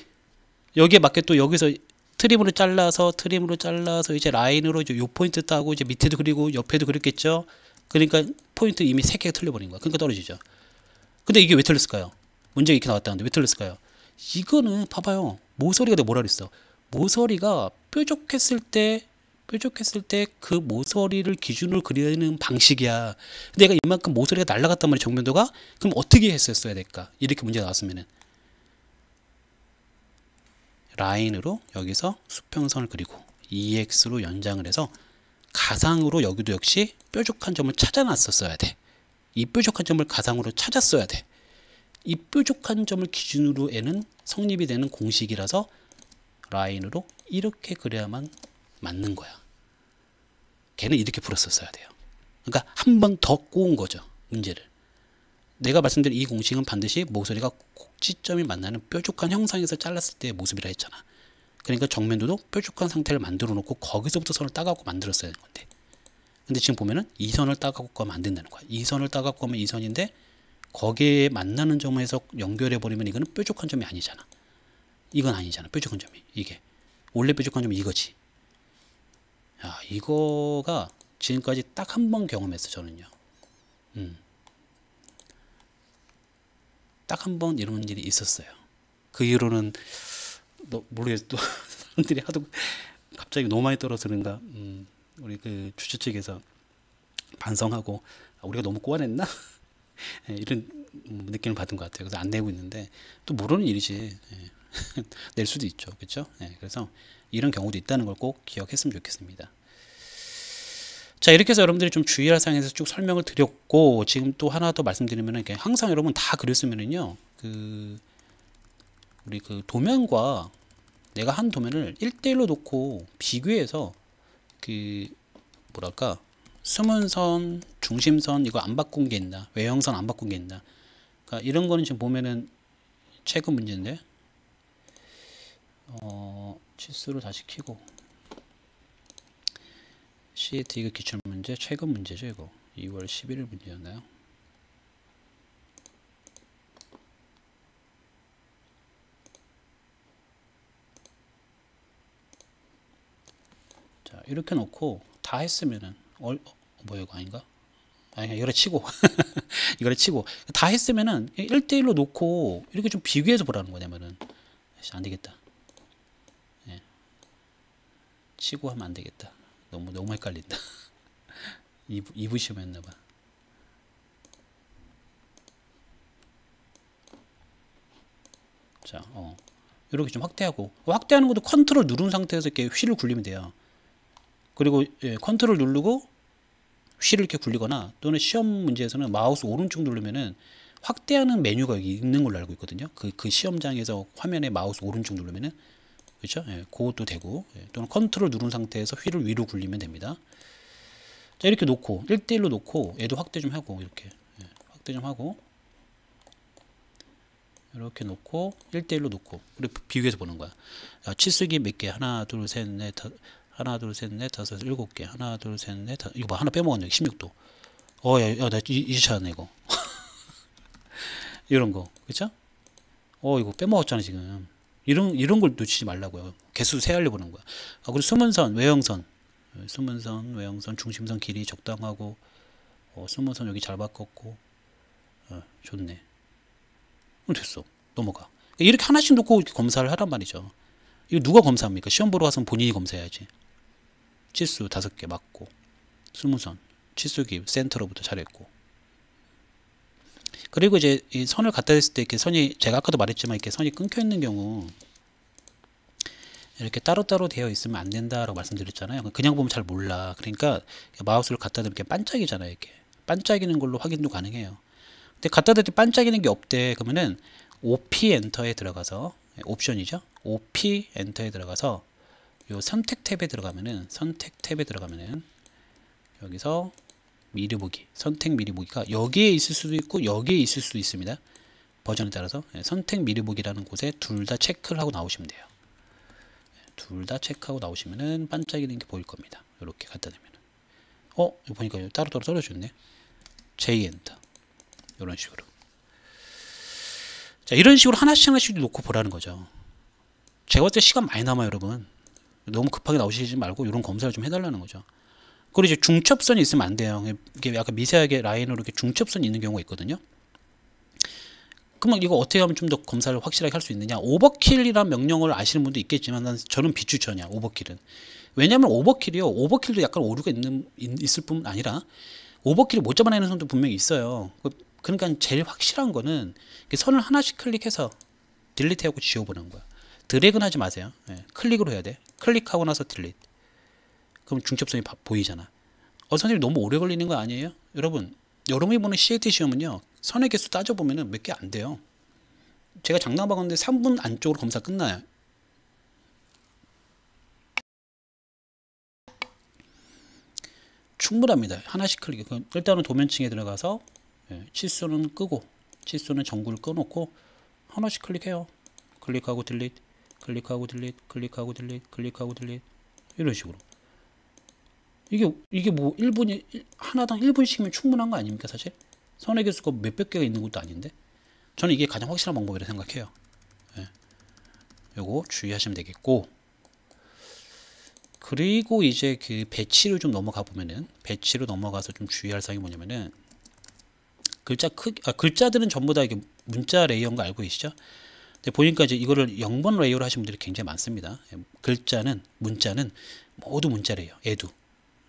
여기에 맞게 또 여기서 트림으로 잘라서 이제 라인으로 이제 요 포인트 따고 이제 밑에도 그리고 옆에도 그렸겠죠. 그러니까 포인트 이미 3개가 틀려버린 거야. 그러니까 떨어지죠. 근데 이게 왜 틀렸을까요? 문제가 이렇게 나왔다는데 왜 틀렸을까요? 이거는 봐봐요. 모서리가 내가 뭐라 그랬어? 모서리가 뾰족했을 때 그 모서리를 기준으로 그리는 방식이야. 내가 이만큼 모서리가 날라갔단 말이야, 정면도가. 그럼 어떻게 했었어야 될까? 이렇게 문제가 나왔으면은 라인으로 여기서 수평선을 그리고 EX로 연장을 해서 가상으로 여기도 역시 뾰족한 점을 찾아놨었어야 돼. 이 뾰족한 점을 가상으로 찾았어야 돼. 이 뾰족한 점을 기준으로 에는 성립이 되는 공식이라서 라인으로 이렇게 그려야만 맞는 거야. 걔는 이렇게 풀었었어야 돼요. 그러니까 한 번 더 꼬은 거죠, 문제를. 내가 말씀드린 이 공식은 반드시 모서리가 꼭지점이 만나는 뾰족한 형상에서 잘랐을 때의 모습이라 했잖아. 그러니까 정면도도 뾰족한 상태를 만들어 놓고 거기서부터 선을 따갖고 만들었어야 되는 건데, 근데 지금 보면은 이 선을 따갖고 가면 안 된다는 거야. 이 선을 따갖고 가면 이 선인데 거기에 만나는 점에서 연결해 버리면 이거는 뾰족한 점이 아니잖아. 이건 아니잖아, 뾰족한 점이. 이게 원래 뾰족한 점이 이거지. 야, 이거가 지금까지 딱 한 번 경험했어, 저는요. 딱 한 번 이런 일이 있었어요. 그 이후로는 모르겠어. 또 사람들이 하도 갑자기 너무 많이 떨어지는가. 우리 그 주최 측에서 반성하고 우리가 너무 꼬아냈나? 이런 느낌을 받은 것 같아요. 그래서 안 내고 있는데 또 모르는 일이지. 낼 수도 있죠, 그렇죠? 그래서 이런 경우도 있다는 걸 꼭 기억했으면 좋겠습니다. 자, 이렇게 해서 여러분들이 좀 주의할 사항에서 쭉 설명을 드렸고, 지금 또 하나 더 말씀드리면은, 항상 여러분 다 그렸으면은요, 우리 그 도면과 내가 한 도면을 1대1로 놓고 비교해서 뭐랄까, 수문선, 중심선 이거 안 바꾼 게 있나, 외형선 안 바꾼 게 있나. 그러니까 이런 거는 지금 보면은 최근 문제인데, 치수를 다시 키고, CAT 이거 기출문제 최근 문제죠. 이거 2월 11일 문제였나요? 자, 이렇게 놓고 다 했으면은 뭐야, 이거 아닌가? 아니, 이거를 치고 이거를 치고 다 했으면은 1대1로 놓고 이렇게 좀 비교해서 보라는 거냐면은 안 되겠다. 치고 하면 안 되겠다. 너무 헷갈린다. 2부 시험했나봐. 자, 이렇게 좀 확대하고, 확대하는 것도 컨트롤 누른 상태에서 이렇게 휠을 굴리면 돼요. 그리고 컨트롤 누르고 휠을 이렇게 굴리거나, 또는 시험 문제에서는 마우스 오른쪽 누르면은 확대하는 메뉴가 여기 있는 걸로 알고 있거든요. 그 시험장에서 화면에 마우스 오른쪽 누르면은, 그렇죠? 그것도 되고, 또는 컨트롤 누른 상태에서 휠을 위로 굴리면 됩니다. 자, 이렇게 놓고 1대1로 놓고 얘도 확대 좀 하고, 이렇게 확대 좀 하고, 이렇게 놓고 1대1로 놓고, 그리고 비교해서 보는 거야. 자, 치수기 몇 개? 하나, 둘, 셋, 넷, 하나, 둘, 셋, 넷, 다섯, 7개. 하나, 둘, 셋, 넷, 이거 봐, 하나 빼먹었네. 16도. 야, 나 이제 찾았네, 이거. 이런 거, 그쵸? 이거 빼먹었잖아, 지금. 이런 걸 놓치지 말라고요. 개수 세알려 보는 거야. 그리고 수문선, 외형선, 중심선 길이 적당하고, 수문선 여기 잘 바꿨고, 좋네. 됐어. 넘어가. 이렇게 하나씩 놓고 이렇게 검사를 하란 말이죠. 이거 누가 검사합니까? 시험 보러 가서 본인이 검사해야지. 치수 5개 맞고, 수문선, 치수기 센터로부터 잘했고. 그리고 이제 이 선을 갖다 댔을 때 이렇게 선이, 제가 아까도 말했지만 이렇게 선이 끊겨 있는 경우 이렇게 따로따로 되어 있으면 안 된다라고 말씀드렸잖아요. 그냥 보면 잘 몰라. 그러니까 마우스를 갖다 대면 이렇게 반짝이잖아요. 이렇게 반짝이는 걸로 확인도 가능해요. 근데 갖다 댈 때 반짝이는 게 없대. 그러면은 OP 엔터에 들어가서, 옵션이죠. OP 엔터에 들어가서 요 선택 탭에 들어가면은 여기서 미리 보기, 선택 미리 보기가 여기에 있을 수도 있고 여기에 있을 수도 있습니다. 버전에 따라서 선택 미리 보기라는 곳에 둘 다 체크를 하고 나오시면 돼요. 둘 다 체크하고 나오시면은 반짝이는 게 보일 겁니다. 이렇게 갖다 대면은. 이거 보니까 따로따로 떨어졌네. J 엔터. 이런 식으로. 자, 이런 식으로 하나씩 놓고 보라는 거죠. 제가 봤을 때 시간 많이 남아요, 여러분. 너무 급하게 나오시지 말고 이런 검사를 좀 해달라는 거죠. 그리고 이제 중첩선이 있으면 안 돼요. 이게 약간 미세하게 라인으로 이렇게 중첩선이 있는 경우가 있거든요. 그러면 이거 어떻게 하면 좀 더 검사를 확실하게 할 수 있느냐? 오버킬이라는 명령어를 아시는 분도 있겠지만 저는 비추천이야. 오버킬은. 왜냐하면 오버킬도 약간 오류가 있을 뿐 아니라 오버킬을 못 잡아내는 선도 분명히 있어요. 그러니까 제일 확실한 거는 선을 하나씩 클릭해서 딜리트하고 지워보는 거야. 드래그는 하지 마세요. 예, 클릭으로 해야 돼. 클릭하고 나서 딜리트. 그럼 중첩선이 보이잖아. 선생님 너무 오래 걸리는 거 아니에요? 여러분이 보는 CAT 시험은요, 선의 개수 따져보면 몇 개 안 돼요. 제가 장난박았는데 3분 안쪽으로 검사 끝나요. 충분합니다. 하나씩 클릭. 일단은 도면층에 들어가서 치수는 끄고, 치수는 전구를 꺼놓고 하나씩 클릭해요. 클릭하고 딜리트, 클릭하고 딜리트, 클릭하고 딜리트, 클릭하고 딜리트. 이런 식으로. 이게 뭐 1분이 하나당 1분씩이면 충분한 거 아닙니까? 사실 선의 개수가 몇백 개가 있는 것도 아닌데 저는 이게 가장 확실한 방법이라 생각해요. 예. 요거 주의하시면 되겠고, 그리고 이제 그 배치로 좀 넘어가 보면은, 배치로 넘어가서 좀 주의할 사항이 뭐냐면은, 글자들은 전부 다 이게 문자 레이어인 거 알고 계시죠? 근데 보니까 이제 이거를 0번 레이어로 하신 분들이 굉장히 많습니다. 문자는 모두 문자 레이어,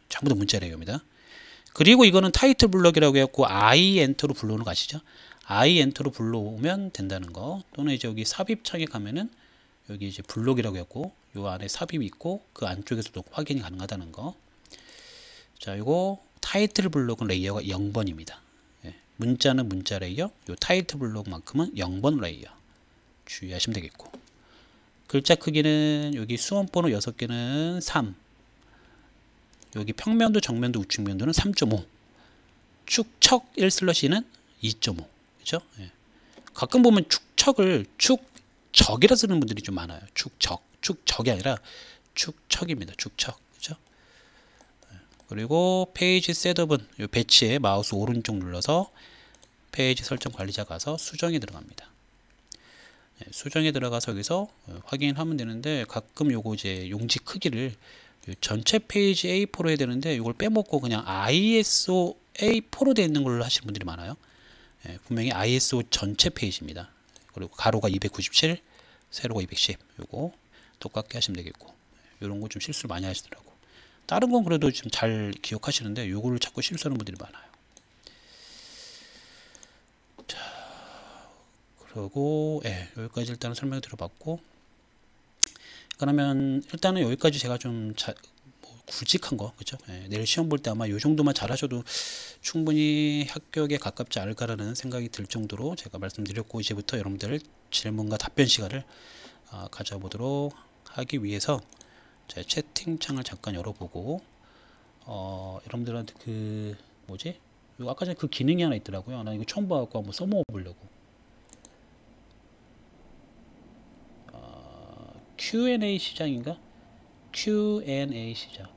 전부 다 문자 레이어입니다. 그리고 이거는 타이틀 블럭이라고 해갖고 I 엔터로 불러오는 거 아시죠? I 엔터로 불러오면 된다는 거. 또는 이제 여기 삽입창에 가면은 여기 이제 블록이라고 해갖고 요 안에 삽입이 있고 그 안쪽에서도 확인이 가능하다는 거. 자, 이거 타이틀 블록은 레이어가 0번입니다. 예, 문자는 문자 레이어, 요 타이틀 블록만큼은 0번 레이어. 주의하시면 되겠고. 글자 크기는 여기 수험번호 6개는 3. 여기 평면도 정면도 우측면도는 3.5, 축척 1/2는 2.5. 그죠? 예. 가끔 보면 축척을 축적이라 쓰는 분들이 좀 많아요. 축적이 아니라 축척입니다. 축척. 그죠? 예. 그리고 페이지 셋업은 이 배치에 마우스 오른쪽 눌러서 페이지 설정 관리자 가서 수정에 들어갑니다. 예, 수정에 들어가서 여기서 확인하면 되는데, 가끔 요거 이제 용지 크기를 전체 페이지 A4로 해야 되는데 이걸 빼먹고 그냥 ISO A4로 되어 있는 걸로 하시는 분들이 많아요. 예, 분명히 ISO 전체 페이지입니다. 그리고 가로가 297, 세로가 210. 요거 똑같게 하시면 되겠고, 이런 거 좀 실수를 많이 하시더라고. 다른 건 그래도 좀 잘 기억하시는데 요거를 자꾸 실수하는 분들이 많아요. 자, 그리고 여기까지 일단은 설명을 들어봤고, 그러면 일단은 여기까지 제가 좀 굵직한 거, 그죠? 내일 시험 볼 때 아마 이 정도만 잘하셔도 충분히 합격에 가깝지 않을까라는 생각이 들 정도로 제가 말씀드렸고, 이제부터 여러분들 질문과 답변 시간을 가져보도록 하기 위해서 제 채팅창을 잠깐 열어보고, 여러분들한테 이거 아까 전에 그 기능이 하나 있더라고요. 나 이거 처음 봐갖고 한번 써먹어 보려고. Q&A 시장인가? Q&A 시장.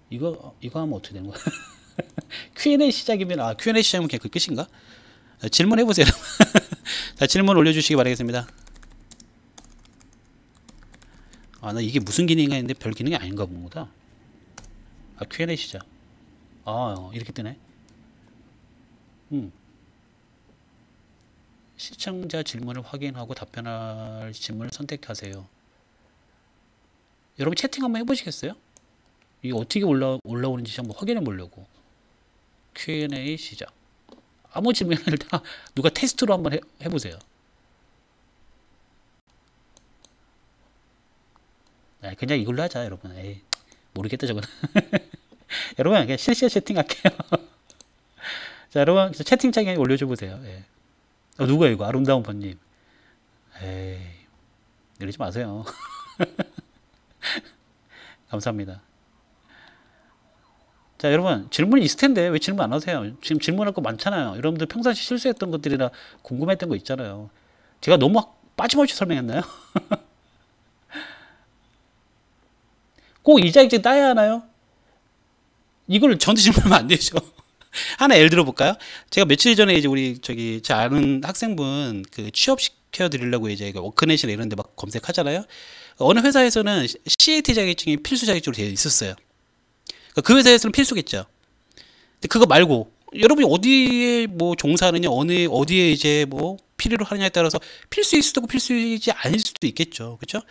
이거 하면 어떻게 되는 거야? Q&A 시작이면, Q&A 시작이면 그냥 그 끝인가? 질문 해보세요. 자, 질문 올려주시기 바라겠습니다. 나 이게 무슨 기능인가 했는데 별 기능이 아닌가 봅니다. Q&A 시작. 이렇게 뜨네. 시청자 질문을 확인하고 답변할 질문을 선택하세요. 여러분 채팅 한번 해보시겠어요? 이게 어떻게 올라오는지 한번 확인해 보려고. Q&A 시작. 아무 질문을 다 누가 테스트로 한번 해보세요. 그냥 이걸로 하자, 여러분. 모르겠다, 저거는. 여러분, 그냥 실시간 채팅할게요. 자, 여러분, 채팅창에 올려줘 보세요. 누가 이거? 아름다운 번님. 이러지 마세요. 감사합니다. 자, 여러분, 질문이 있을 텐데 왜 질문 안 하세요? 지금 질문할 거 많잖아요. 여러분들 평상시 실수했던 것들이나 궁금했던 거 있잖아요. 제가 너무 빠짐없이 설명했나요? 꼭 이자익증 따야 하나요? 이걸 저한테 질문하면 안 되죠. 하나 예를 들어 볼까요? 제가 며칠 전에 이제 제 아는 학생분 취업 시켜 드리려고 이제 워크넷이나 이런 데 막 검색하잖아요. 어느 회사에서는 CAT 자격증이 필수 자격증으로 되어 있었어요. 그 회사에서는 필수겠죠. 근데 그거 말고 여러분이 어디에 뭐 종사하느냐, 어디에 이제 뭐 필요로 하느냐에 따라서 필수일 수도 있고 필수이지 아닐 수도 있겠죠. 그렇죠?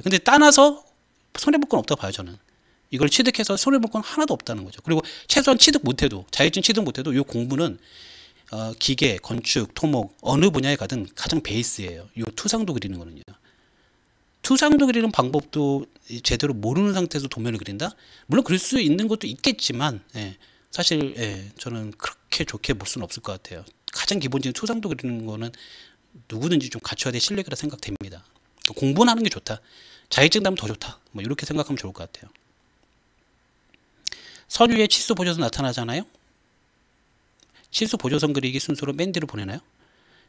근데 따놔서 손해볼 건 없다고 봐요, 저는. 이걸 취득해서 손해볼 건 하나도 없다는 거죠. 그리고 최소한 취득 못해도, 자격증 취득 못해도 이 공부는 기계, 건축, 토목 어느 분야에 가든 가장 베이스예요. 이 투상도 그리는 거는요. 투상도 그리는 방법도 제대로 모르는 상태에서 도면을 그린다? 물론 그릴 수 있는 것도 있겠지만 사실 저는 그렇게 좋게 볼 수는 없을 것 같아요. 가장 기본적인 투상도 그리는 거는 누구든지 좀 갖춰야 될 실력이라 생각됩니다. 공부는 하는 게 좋다. 자격증 따면 더 좋다. 뭐 이렇게 생각하면 좋을 것 같아요. 선 위에 치수 보조선 나타나잖아요. 치수 보조선 그리기 순서로 맨 뒤로 보내나요?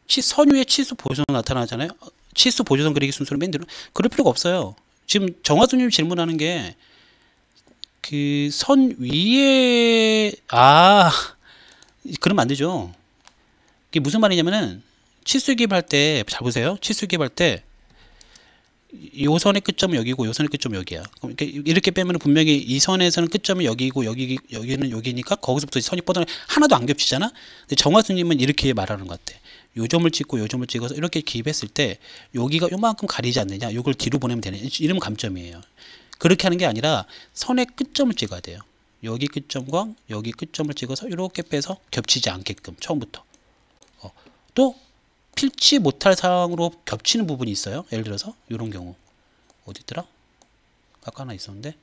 선 위에 치수 보조선 나타나잖아요. 치수 보조선 그리기 순서로 맨 뒤로. 그럴 필요가 없어요. 지금 정화수님 질문하는 게 그 선 위에 그러면 안 되죠. 이게 무슨 말이냐면은 치수 기입할 때 잘 보세요. 치수 기입할 때 요 선의 끝점은 여기고 요 선의 끝점은 여기야. 이렇게 빼면 분명히 이 선에서는 끝점이 여기고 여기는 여기니까 거기서부터 선이 뻗어나 하나도 안 겹치잖아. 근데 정화수님은 이렇게 말하는 것 같아. 요 점을 찍고 요 점을 찍어서 이렇게 기입했을 때 여기가 요만큼 가리지 않느냐, 요걸 뒤로 보내면 되냐, 이러면 감점이에요. 그렇게 하는 게 아니라 선의 끝점을 찍어야 돼요. 여기 끝점과 여기 끝점을 찍어서 이렇게 빼서 겹치지 않게끔 처음부터. 또 필지 못할 상황으로 겹치는 부분이 있어요. 예를 들어서 이런 경우 어디 있더라? 아까 하나 있었는데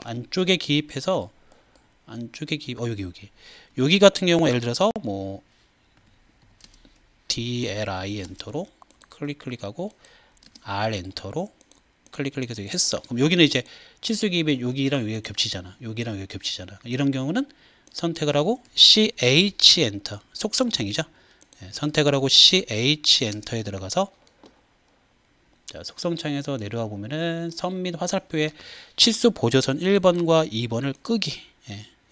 안쪽에 기입해서 여기 같은 경우 예를 들어서 뭐 DLI 엔터로 클릭하고 R 엔터로 클릭해서 했어. 그럼 여기는 이제 치수 기입에 여기랑 여기가 겹치잖아. 여기랑 여기가 겹치잖아. 이런 경우는 선택을 하고 CH 엔터, 속성창이죠. 선택을 하고 CH 엔터에 들어가서 자, 속성창에서 내려와 보면은 선 및 화살표에 치수 보조선 1번과 2번을 끄기.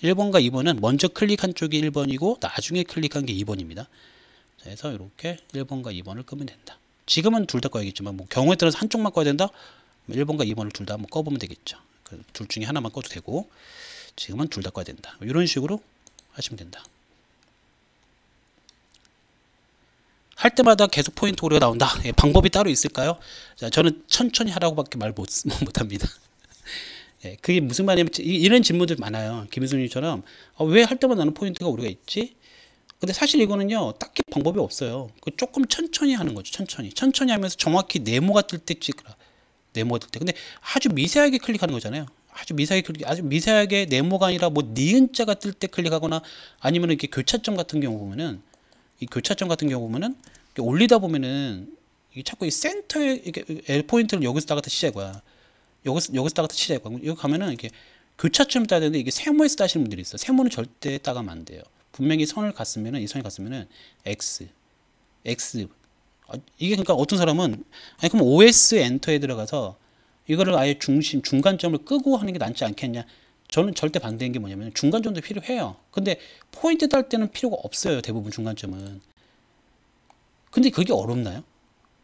1번과 2번은 먼저 클릭한 쪽이 1번이고 나중에 클릭한 게 2번입니다. 그래서 이렇게 1번과 2번을 끄면 된다. 지금은 둘 다 꺼야겠지만 뭐 경우에 따라서 한쪽만 꺼야 된다. 1번과 2번을 둘 다 한번 꺼보면 되겠죠. 둘 중에 하나만 꺼도 되고 지금은 둘 다 꺼야 된다. 이런 식으로 하시면 된다. 할 때마다 계속 포인트 오류가 나온다. 방법이 따로 있을까요? 자, 저는 천천히 하라고밖에 말 못합니다. 그게 무슨 말이냐면 이런 질문들 많아요. 김희순님처럼 왜 할 때마다 나는 포인트가 오류가 있지? 근데 사실 이거는요 딱히 방법이 없어요. 조금 천천히 하는 거죠. 천천히 하면서 정확히 네모가 뜰 때 찍으라. 네모가 뜰 때. 근데 아주 미세하게 클릭하는 거잖아요. 아주 미세하게 네모가 아니라 뭐 니은자가 뜰 때 클릭하거나 아니면 이렇게 교차점 같은 경우 보면은 올리다 보면은 이게 자꾸 이 센터에 이렇게 L 포인트를 여기서 따갔다 치자 이거야. 여기서 따갔다 치자 이거야. 여기 가면은 이렇게 교차점을 따야 되는데 이게 세모에서 따시는 분들이 있어. 세모는 절대 따가면 안 돼요. 분명히 선을 갔으면은 이 선이 갔으면은 X 이게 그러니까 어떤 사람은 그럼 OS 엔터에 들어가서 이거를 아예 중간점을 끄고 하는 게 낫지 않겠냐? 저는 절대 반대인 게 뭐냐면 중간점도 필요해요. 근데 포인트 딸 때는 필요가 없어요. 대부분 중간점은. 근데 그게 어렵나요?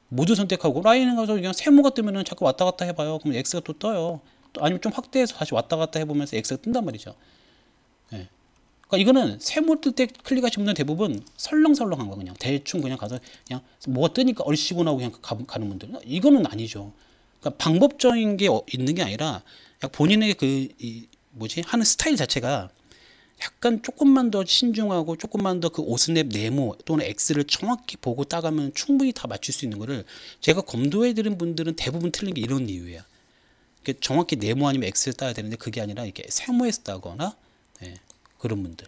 모두 선택하고 라인에 가서 그냥 세모가 뜨면은 자꾸 왔다 갔다 해봐요. 그럼 X가 또 떠요. 또 아니면 좀 확대해서 다시 왔다 갔다 해보면서 X가 뜬단 말이죠. 그러니까 이거는 세모 뜰 때 클릭하시는 분들은 대부분 설렁설렁한 거 그냥 대충 그냥 가서 그냥 뭐가 뜨니까 얼씨구 나오고 그냥 가는 분들 이거는 아니죠. 그러니까 방법적인 게 있는 게 아니라 본인의 하는 스타일 자체가 약간 조금만 더 신중하고 조금만 더 그 오스냅 네모 또는 X를 정확히 보고 따가면 충분히 다 맞출 수 있는 거를 제가 검도해 드린 분들은 대부분 틀린 게 이런 이유예요. 정확히 네모 아니면 X를 따야 되는데 그게 아니라 이렇게 세모에서 따거나 그런 분들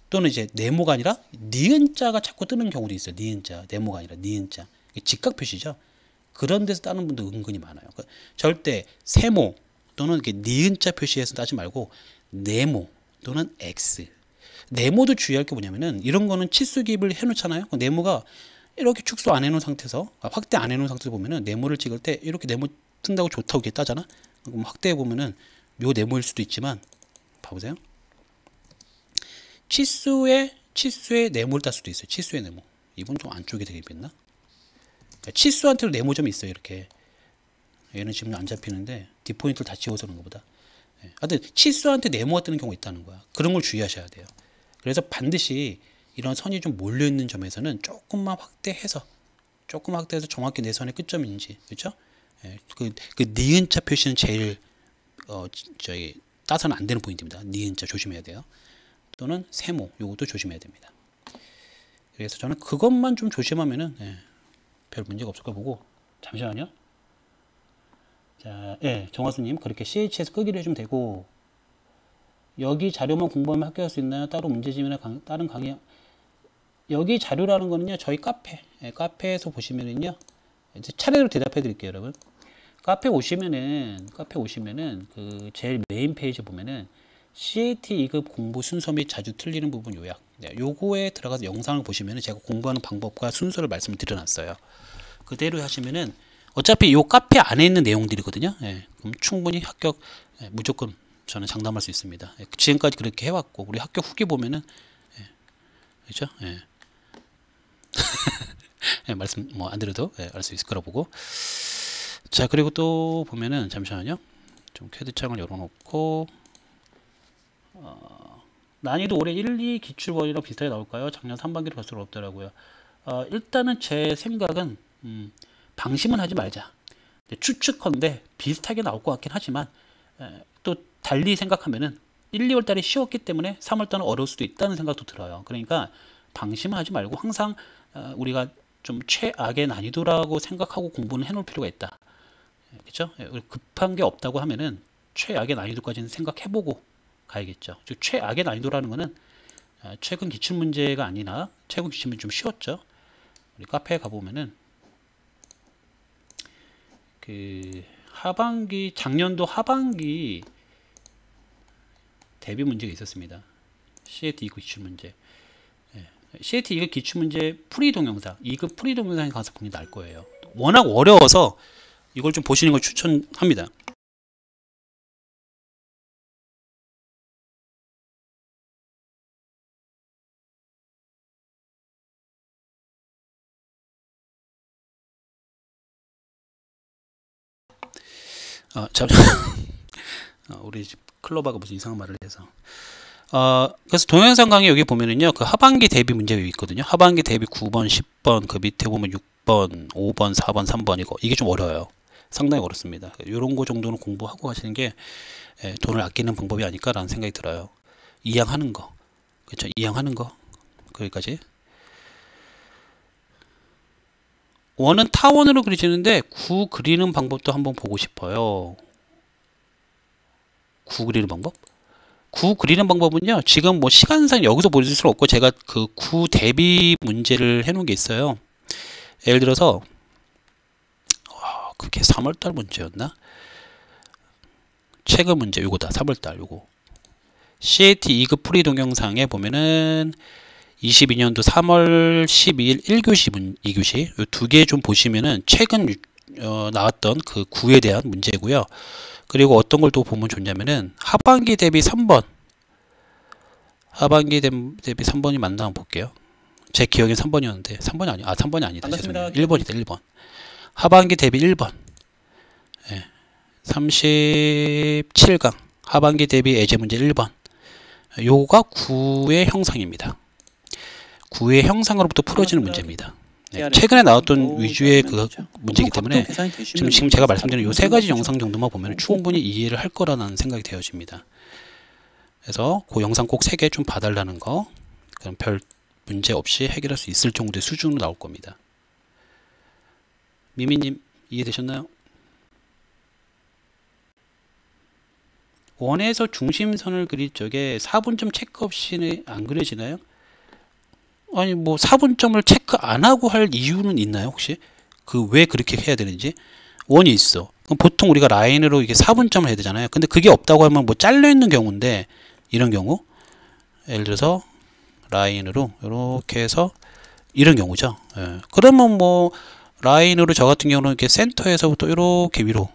또는 이제 네모가 아니라 니은자가 자꾸 뜨는 경우도 있어요. 니은자 네모가 아니라 니은자 직각 표시죠. 그런 데서 따는 분도 은근히 많아요. 그러니까 절대 세모 또는 이렇게 니은자 표시해서 따지 말고 네모 또는 X. 네모도 주의할 게 뭐냐면은 이런 거는 치수 기입을 해놓잖아요. 네모가 이렇게 축소 안 해놓은 상태에서 확대 안 해놓은 상태에서 보면은 네모를 찍을 때 이렇게 네모 뜬다고 좋다고 이렇게 따잖아. 그럼 확대해 보면은 요 네모일 수도 있지만 봐보세요. 치수에 네모를 딸 수도 있어요. 치수의 네모. 이분 좀 안쪽에 되게 있나? 치수한테도 네모점이 있어요. 이렇게. 얘는 지금 안 잡히는데 뒷포인트를 다 지워서 그런 것보다. 하여튼 치수한테 네모가 뜨는 경우가 있다는 거야. 그런 걸 주의하셔야 돼요. 그래서 반드시 이런 선이 좀 몰려있는 점에서는 조금만 확대해서 정확히 내 선의 끝점인지, 그렇죠? 그 니은자 표시는 제일 저희 따서는 안 되는 포인트입니다. 니은자 조심해야 돼요. 또는 세모, 요것도 조심해야 됩니다. 그래서 저는 그것만 좀 조심하면은 별 문제가 없을 까 보고. 잠시만요. 자, 정화수님 그렇게 CH에서 끄기로 해주면 되고, 여기 자료만 공부하면 합격할 수 있나요? 따로 문제집이나 다른 강의. 여기 자료라는 거는요, 저희 카페에서 보시면은요, 이제 차례로 대답해 드릴게요, 여러분. 카페 오시면은 그 제일 메인 페이지 보면은 CAT 2급 공부 순서 및 자주 틀리는 부분 요약. 요거에 들어가서 영상을 보시면은 제가 공부하는 방법과 순서를 말씀을 드려놨어요. 그대로 하시면은 어차피 요 카페 안에 있는 내용들이거든요. 그럼 충분히 합격, 무조건 저는 장담할 수 있습니다. 지금까지 그렇게 해왔고, 우리 합격 후기 보면은, 그렇죠? 말씀 뭐 안 드려도 알 수 있을 거라 보고. 자, 그리고 또 보면은, 잠시만요. 좀 캐드 창을 열어놓고, 난이도 올해 1, 2 기출원이랑 비슷하게 나올까요? 작년 3반기로 갈수록 없더라고요. 일단은 제 생각은 방심은 하지 말자. 추측컨대 비슷하게 나올 것 같긴 하지만, 또 달리 생각하면은 1, 2월 달에 쉬웠기 때문에 3월 달은 어려울 수도 있다는 생각도 들어요. 그러니까 방심은 하지 말고 항상 우리가 좀 최악의 난이도라고 생각하고 공부는 해놓을 필요가 있다. 그렇죠? 급한 게 없다고 하면은 최악의 난이도까지는 생각해보고 가야겠죠. 즉 최악의 난이도라는 거는 최근 기출문제가 아니나 최근 기출문제 좀 쉬웠죠. 우리 카페에 가보면은 그 하반기, 작년도 하반기 대비 문제가 있었습니다. CAT 2급 기출문제. CAT 2급 기출문제 풀이 동영상, 2급 풀이 동영상에 가서 보니 날 거예요. 워낙 어려워서 이걸 좀 보시는 걸 추천합니다. 우리 집 클로바가 무슨 이상한 말을 해서. 그래서 동영상 강의 여기 보면은요, 그 하반기 대비 문제 여기 있거든요. 하반기 대비 9번, 10번, 그 밑에 보면 6번, 5번, 4번, 3번 이게 좀 어려워요. 상당히 어렵습니다. 이런 거 정도는 공부하고 가시는 게 돈을 아끼는 방법이 아닐까라는 생각이 들어요. 이양하는 거, 그렇죠? 이양하는 거, 거기까지. 원은 타원으로 그려지는데 구 그리는 방법도 한번 보고 싶어요. 구 그리는 방법? 구 그리는 방법은요, 지금 뭐 시간상 여기서 보여줄 수는 없고, 제가 그 구 대비 문제를 해놓은 게 있어요. 예를 들어서, 그게 3월달 문제였나? 최근 문제, 요거다. 3월달, 요거. CAT 2급 풀이 동영상에 보면은, 22년도 3월 12일 1교시, 2교시, 요 두 개 좀 보시면은, 최근 나왔던 그 구에 대한 문제고요. 그리고 어떤 걸 또 보면 좋냐면은 하반기 대비 3번, 하반기 대비 3번이 맞나 한번 볼게요. 제 기억엔 3번이었는데 3번이 아니, 3번이 아니다. 죄송해요. 1번이다. 1번. 하반기 대비 1번. 37강 하반기 대비 예제 문제 1번. 요가 9의 형상입니다. 9의 형상으로부터 풀어지는 문제입니다. 최근에 나왔던 위주의 그 문제이기 때문에 지금 제가 말씀드린 요 세 가지 영상 정도만 보면 충분히 이해를 할 거라는 생각이 되어집니다. 그래서 그 영상 꼭 3개 좀 봐달라는 거, 그럼 별 문제 없이 해결할 수 있을 정도의 수준으로 나올 겁니다. 미미님 이해되셨나요? 원에서 중심선을 그릴 적에 4분점 체크 없이 안 그려지나요? 아니 뭐 4분점을 체크 안 하고 할 이유는 있나요 혹시? 그 왜 그렇게 해야 되는지? 원이 있어. 그럼 보통 우리가 라인으로 이게 4분점을 해야 되잖아요. 근데 그게 없다고 하면 뭐 잘려 있는 경우인데, 이런 경우 예를 들어서 라인으로 이렇게 해서 이런 경우죠. 그러면 뭐 라인으로 저 같은 경우는 이렇게 센터에서부터 이렇게 위로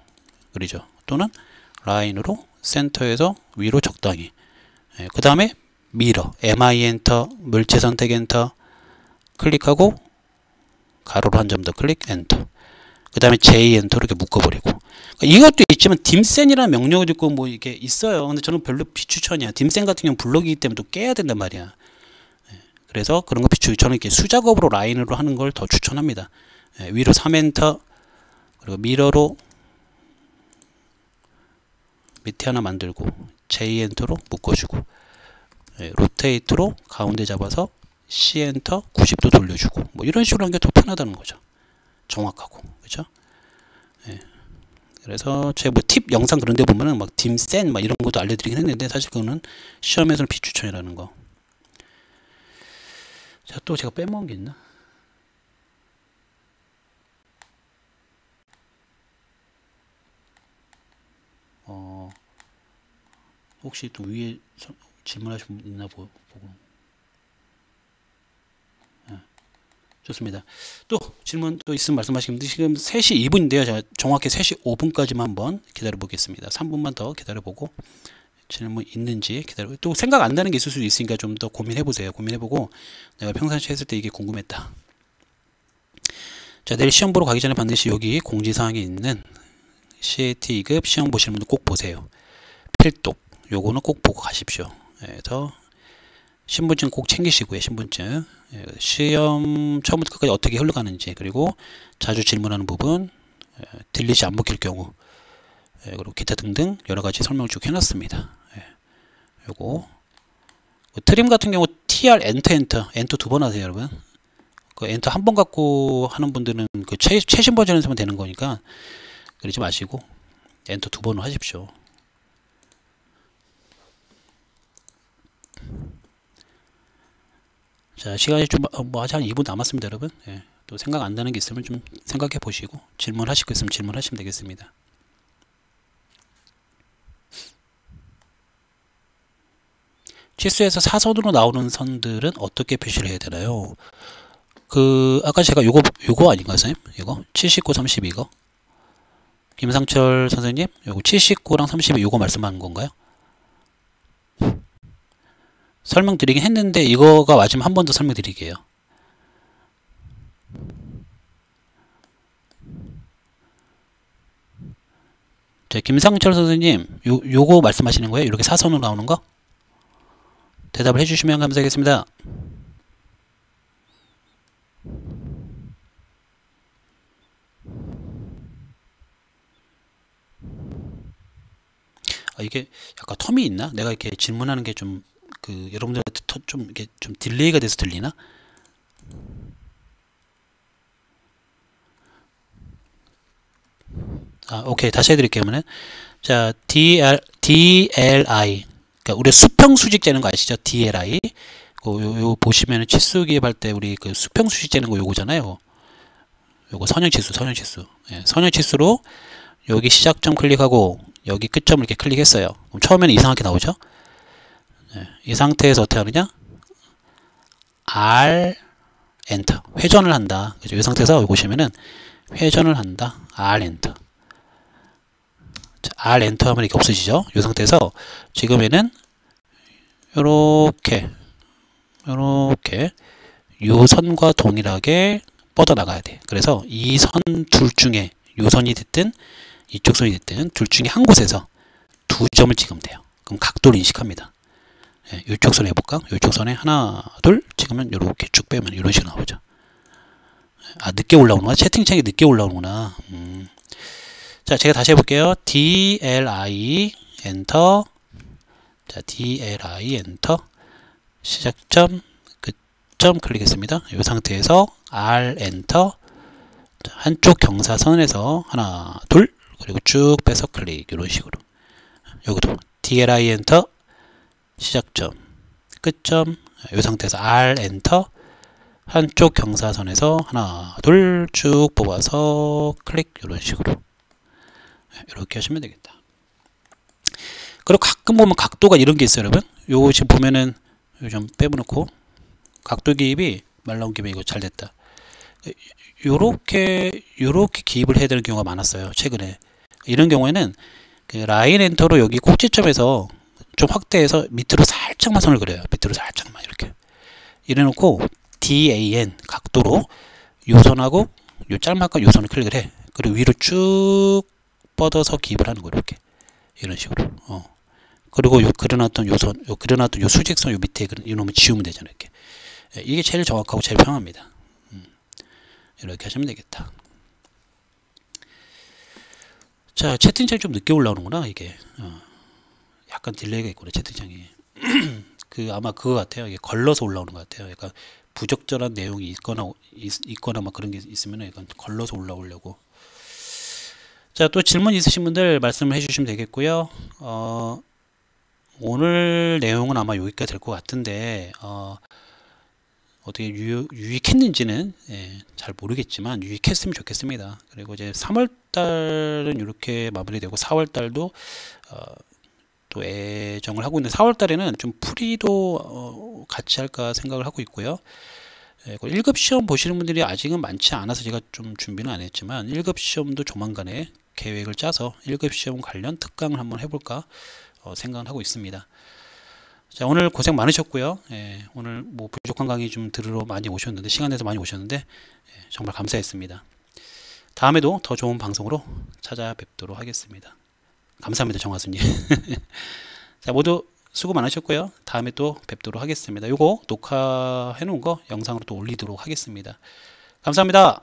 그리죠. 또는 라인으로 센터에서 위로 적당히. 그 다음에 미러, MI 엔터, 물체 선택 엔터 클릭하고 가로로 한 점 더 클릭 엔터. 그 다음에 J 엔터 이렇게 묶어버리고. 이것도 있지만 딤센이라는 명령어도 있고 뭐 이게 있어요. 근데 저는 별로 비추천이야. 딤센 같은 경우는 블럭이기 때문에 또 깨야 된단 말이야. 그래서 그런 거 저는 이렇게 수작업으로 라인으로 하는 걸 더 추천합니다. 위로 3엔터 그리고 미러로 밑에 하나 만들고 J 엔터로 묶어주고 로테이트로 가운데 잡아서 C 엔터 90도 돌려주고 뭐 이런 식으로 하는 게 더 편하다는 거죠. 정확하고 그죠? 그래서 제가 뭐 팁 영상 그런 데 보면은 막 딤센 막 이런 것도 알려드리긴 했는데 사실 그거는 시험에서는 비추천이라는 거. 자, 또 제가 빼먹은 게 있나? 혹시 또 위에 질문하신 분 있나 보고. 좋습니다. 또 질문 또 있으면 말씀하시면 지금 3시 2분인데요. 제가 정확히 3시 5분까지만 한번 기다려 보겠습니다. 3분만 더 기다려 보고 질문 있는지 기다려. 또 생각 안 나는 게 있을 수도 있으니까 좀 더 고민해 보세요. 고민해 보고 내가 평상시에 했을 때 이게 궁금했다. 자, 내일 시험 보러 가기 전에 반드시 여기 공지사항에 있는 CAT 2급 시험 보시는 분들 꼭 보세요. 필독 요거는 꼭 보고 가십시오. 그래서 신분증 꼭 챙기시고요. 신분증 시험 처음부터 끝까지 어떻게 흘러가는지 그리고 자주 질문하는 부분 들리지 안 먹힐 경우 그리고 기타 등등 여러가지 설명을 쭉 해놨습니다. 요거 트림 같은 경우 TR 엔터 2번 하세요 여러분. 그 엔터 한 번 갖고 하는 분들은 그 최신 버전에서만 되는 거니까 그러지 마시고 엔터 2번을 하십시오. 자, 시간이 좀 뭐 아직 한 2분 남았습니다 여러분. 또 생각 안 나는 게 있으면 좀 생각해 보시고 질문하실 거 있으면 질문하시면 되겠습니다. 치수에서 사선으로 나오는 선들은 어떻게 표시를 해야 되나요? 아까 제가 요거 아닌가요 선생님? 이거 79, 30 이거 김상철 선생님 요거 79랑 32 요거 말씀하는 건가요? 설명드리긴 했는데 이거가 맞으면 한 번 더 설명드릴게요. 자, 김상철 선생님 요거 말씀하시는 거예요? 이렇게 사선으로 나오는 거? 대답을 해주시면 감사하겠습니다. 이게 약간 텀이 있나? 내가 이렇게 질문하는 게 좀 여러분들한테 좀 이렇게 좀 딜레이가 돼서 들리나? 오케이. 다시 해드릴게요. 그러면 자, DLI 그러니까 우리 수평 수직 재는 거 아시죠? DLI 요 보시면은 치수 기입할 때 우리 그 수평 수직 재는 거 요거잖아요. 요거 선형치수. 선형치수로 여기 시작점 클릭하고 여기 끝점을 이렇게 클릭했어요. 그럼 처음에는 이상하게 나오죠? 이 상태에서 어떻게 하느냐? R 엔터 회전을 한다. 그죠? 이 상태에서 여기 보시면은 회전을 한다. R 엔터. 자, R 엔터 하면 이게 없어지죠? 이 상태에서 지금에는 요렇게 요 선과 동일하게 뻗어 나가야 돼. 그래서 이 선 둘 중에 요 선이 됐든 이쪽 선이 됐든 둘 중에 한 곳에서 2점을 찍으면 돼요. 그럼 각도를 인식합니다. 이쪽 선에 해볼까? 이쪽 선에 하나, 둘 찍으면 이렇게 쭉 빼면 이런 식으로 나오죠. 늦게 올라오는구나. 채팅창이 늦게 올라오는구나. 자, 제가 다시 해볼게요. DLI 엔터. 자, DLI 엔터. 시작점, 끝점 클릭했습니다. 이 상태에서 R 엔터. 자, 한쪽 경사선에서 하나, 둘 그리고 쭉 빼서 클릭. 이런 식으로. 여기도 DLI 엔터. 시작점, 끝점, 이 상태에서 R 엔터. 한쪽 경사선에서 하나, 둘 쭉 뽑아서 클릭. 이런 식으로 이렇게 하시면 되겠다. 그리고 가끔 보면 각도가 이런 게 있어요, 여러분. 요거 지금 보면은 좀 빼놓고 각도 기입이 말 나온 김에 이거 잘 됐다. 요렇게 기입을 해야 되는 경우가 많았어요, 최근에. 이런 경우에는 그 라인 엔터로 여기 꼭지점에서 좀 확대해서 밑으로 살짝만 선을 그려요. 밑으로 살짝만 이렇게 이래놓고 DAN 각도로 요선하고 요 짤막한 요선을 클릭을 해. 그리고 위로 쭉 뻗어서 기입을 하는 거예요. 이렇게 이런 식으로. 그리고 요 그려놨던 요선, 요 그려놨던 요 수직선 요 밑에 이놈을 지우면 되잖아요. 이렇게. 이게 제일 정확하고 제일 편합니다. 이렇게 하시면 되겠다. 자, 채팅창이 좀 늦게 올라오는구나. 이게 약간 딜레이가 있구나. 채팅창이. 아마 그거 같아요. 이게 걸러서 올라오는 것 같아요. 약간 부적절한 내용이 있거나 막 그런 게 있으면 약간 걸러서 올라오려고. 자, 또 질문 있으신 분들 말씀을 해주시면 되겠고요. 오늘 내용은 아마 여기까지 될 것 같은데 어떻게 유익했는지는 잘 모르겠지만 유익했으면 좋겠습니다. 그리고 이제 3월달은 이렇게 마무리되고 4월달도 또 예정을 하고 있는 4월달에는 좀 풀이도 같이 할까 생각을 하고 있고요. 1급 시험 보시는 분들이 아직은 많지 않아서 제가 좀 준비는 안 했지만 1급 시험도 조만간에 계획을 짜서 1급 시험 관련 특강을 한번 해볼까 생각을 하고 있습니다. 자, 오늘 고생 많으셨고요. 오늘 뭐 부족한 강의 좀 들으러 많이 오셨는데 시간 내서 많이 오셨는데 정말 감사했습니다. 다음에도 더 좋은 방송으로 찾아뵙도록 하겠습니다. 감사합니다, 정화수님. 자, 모두 수고 많으셨고요. 다음에 또 뵙도록 하겠습니다. 요거 녹화해 놓은 거 영상으로 또 올리도록 하겠습니다. 감사합니다.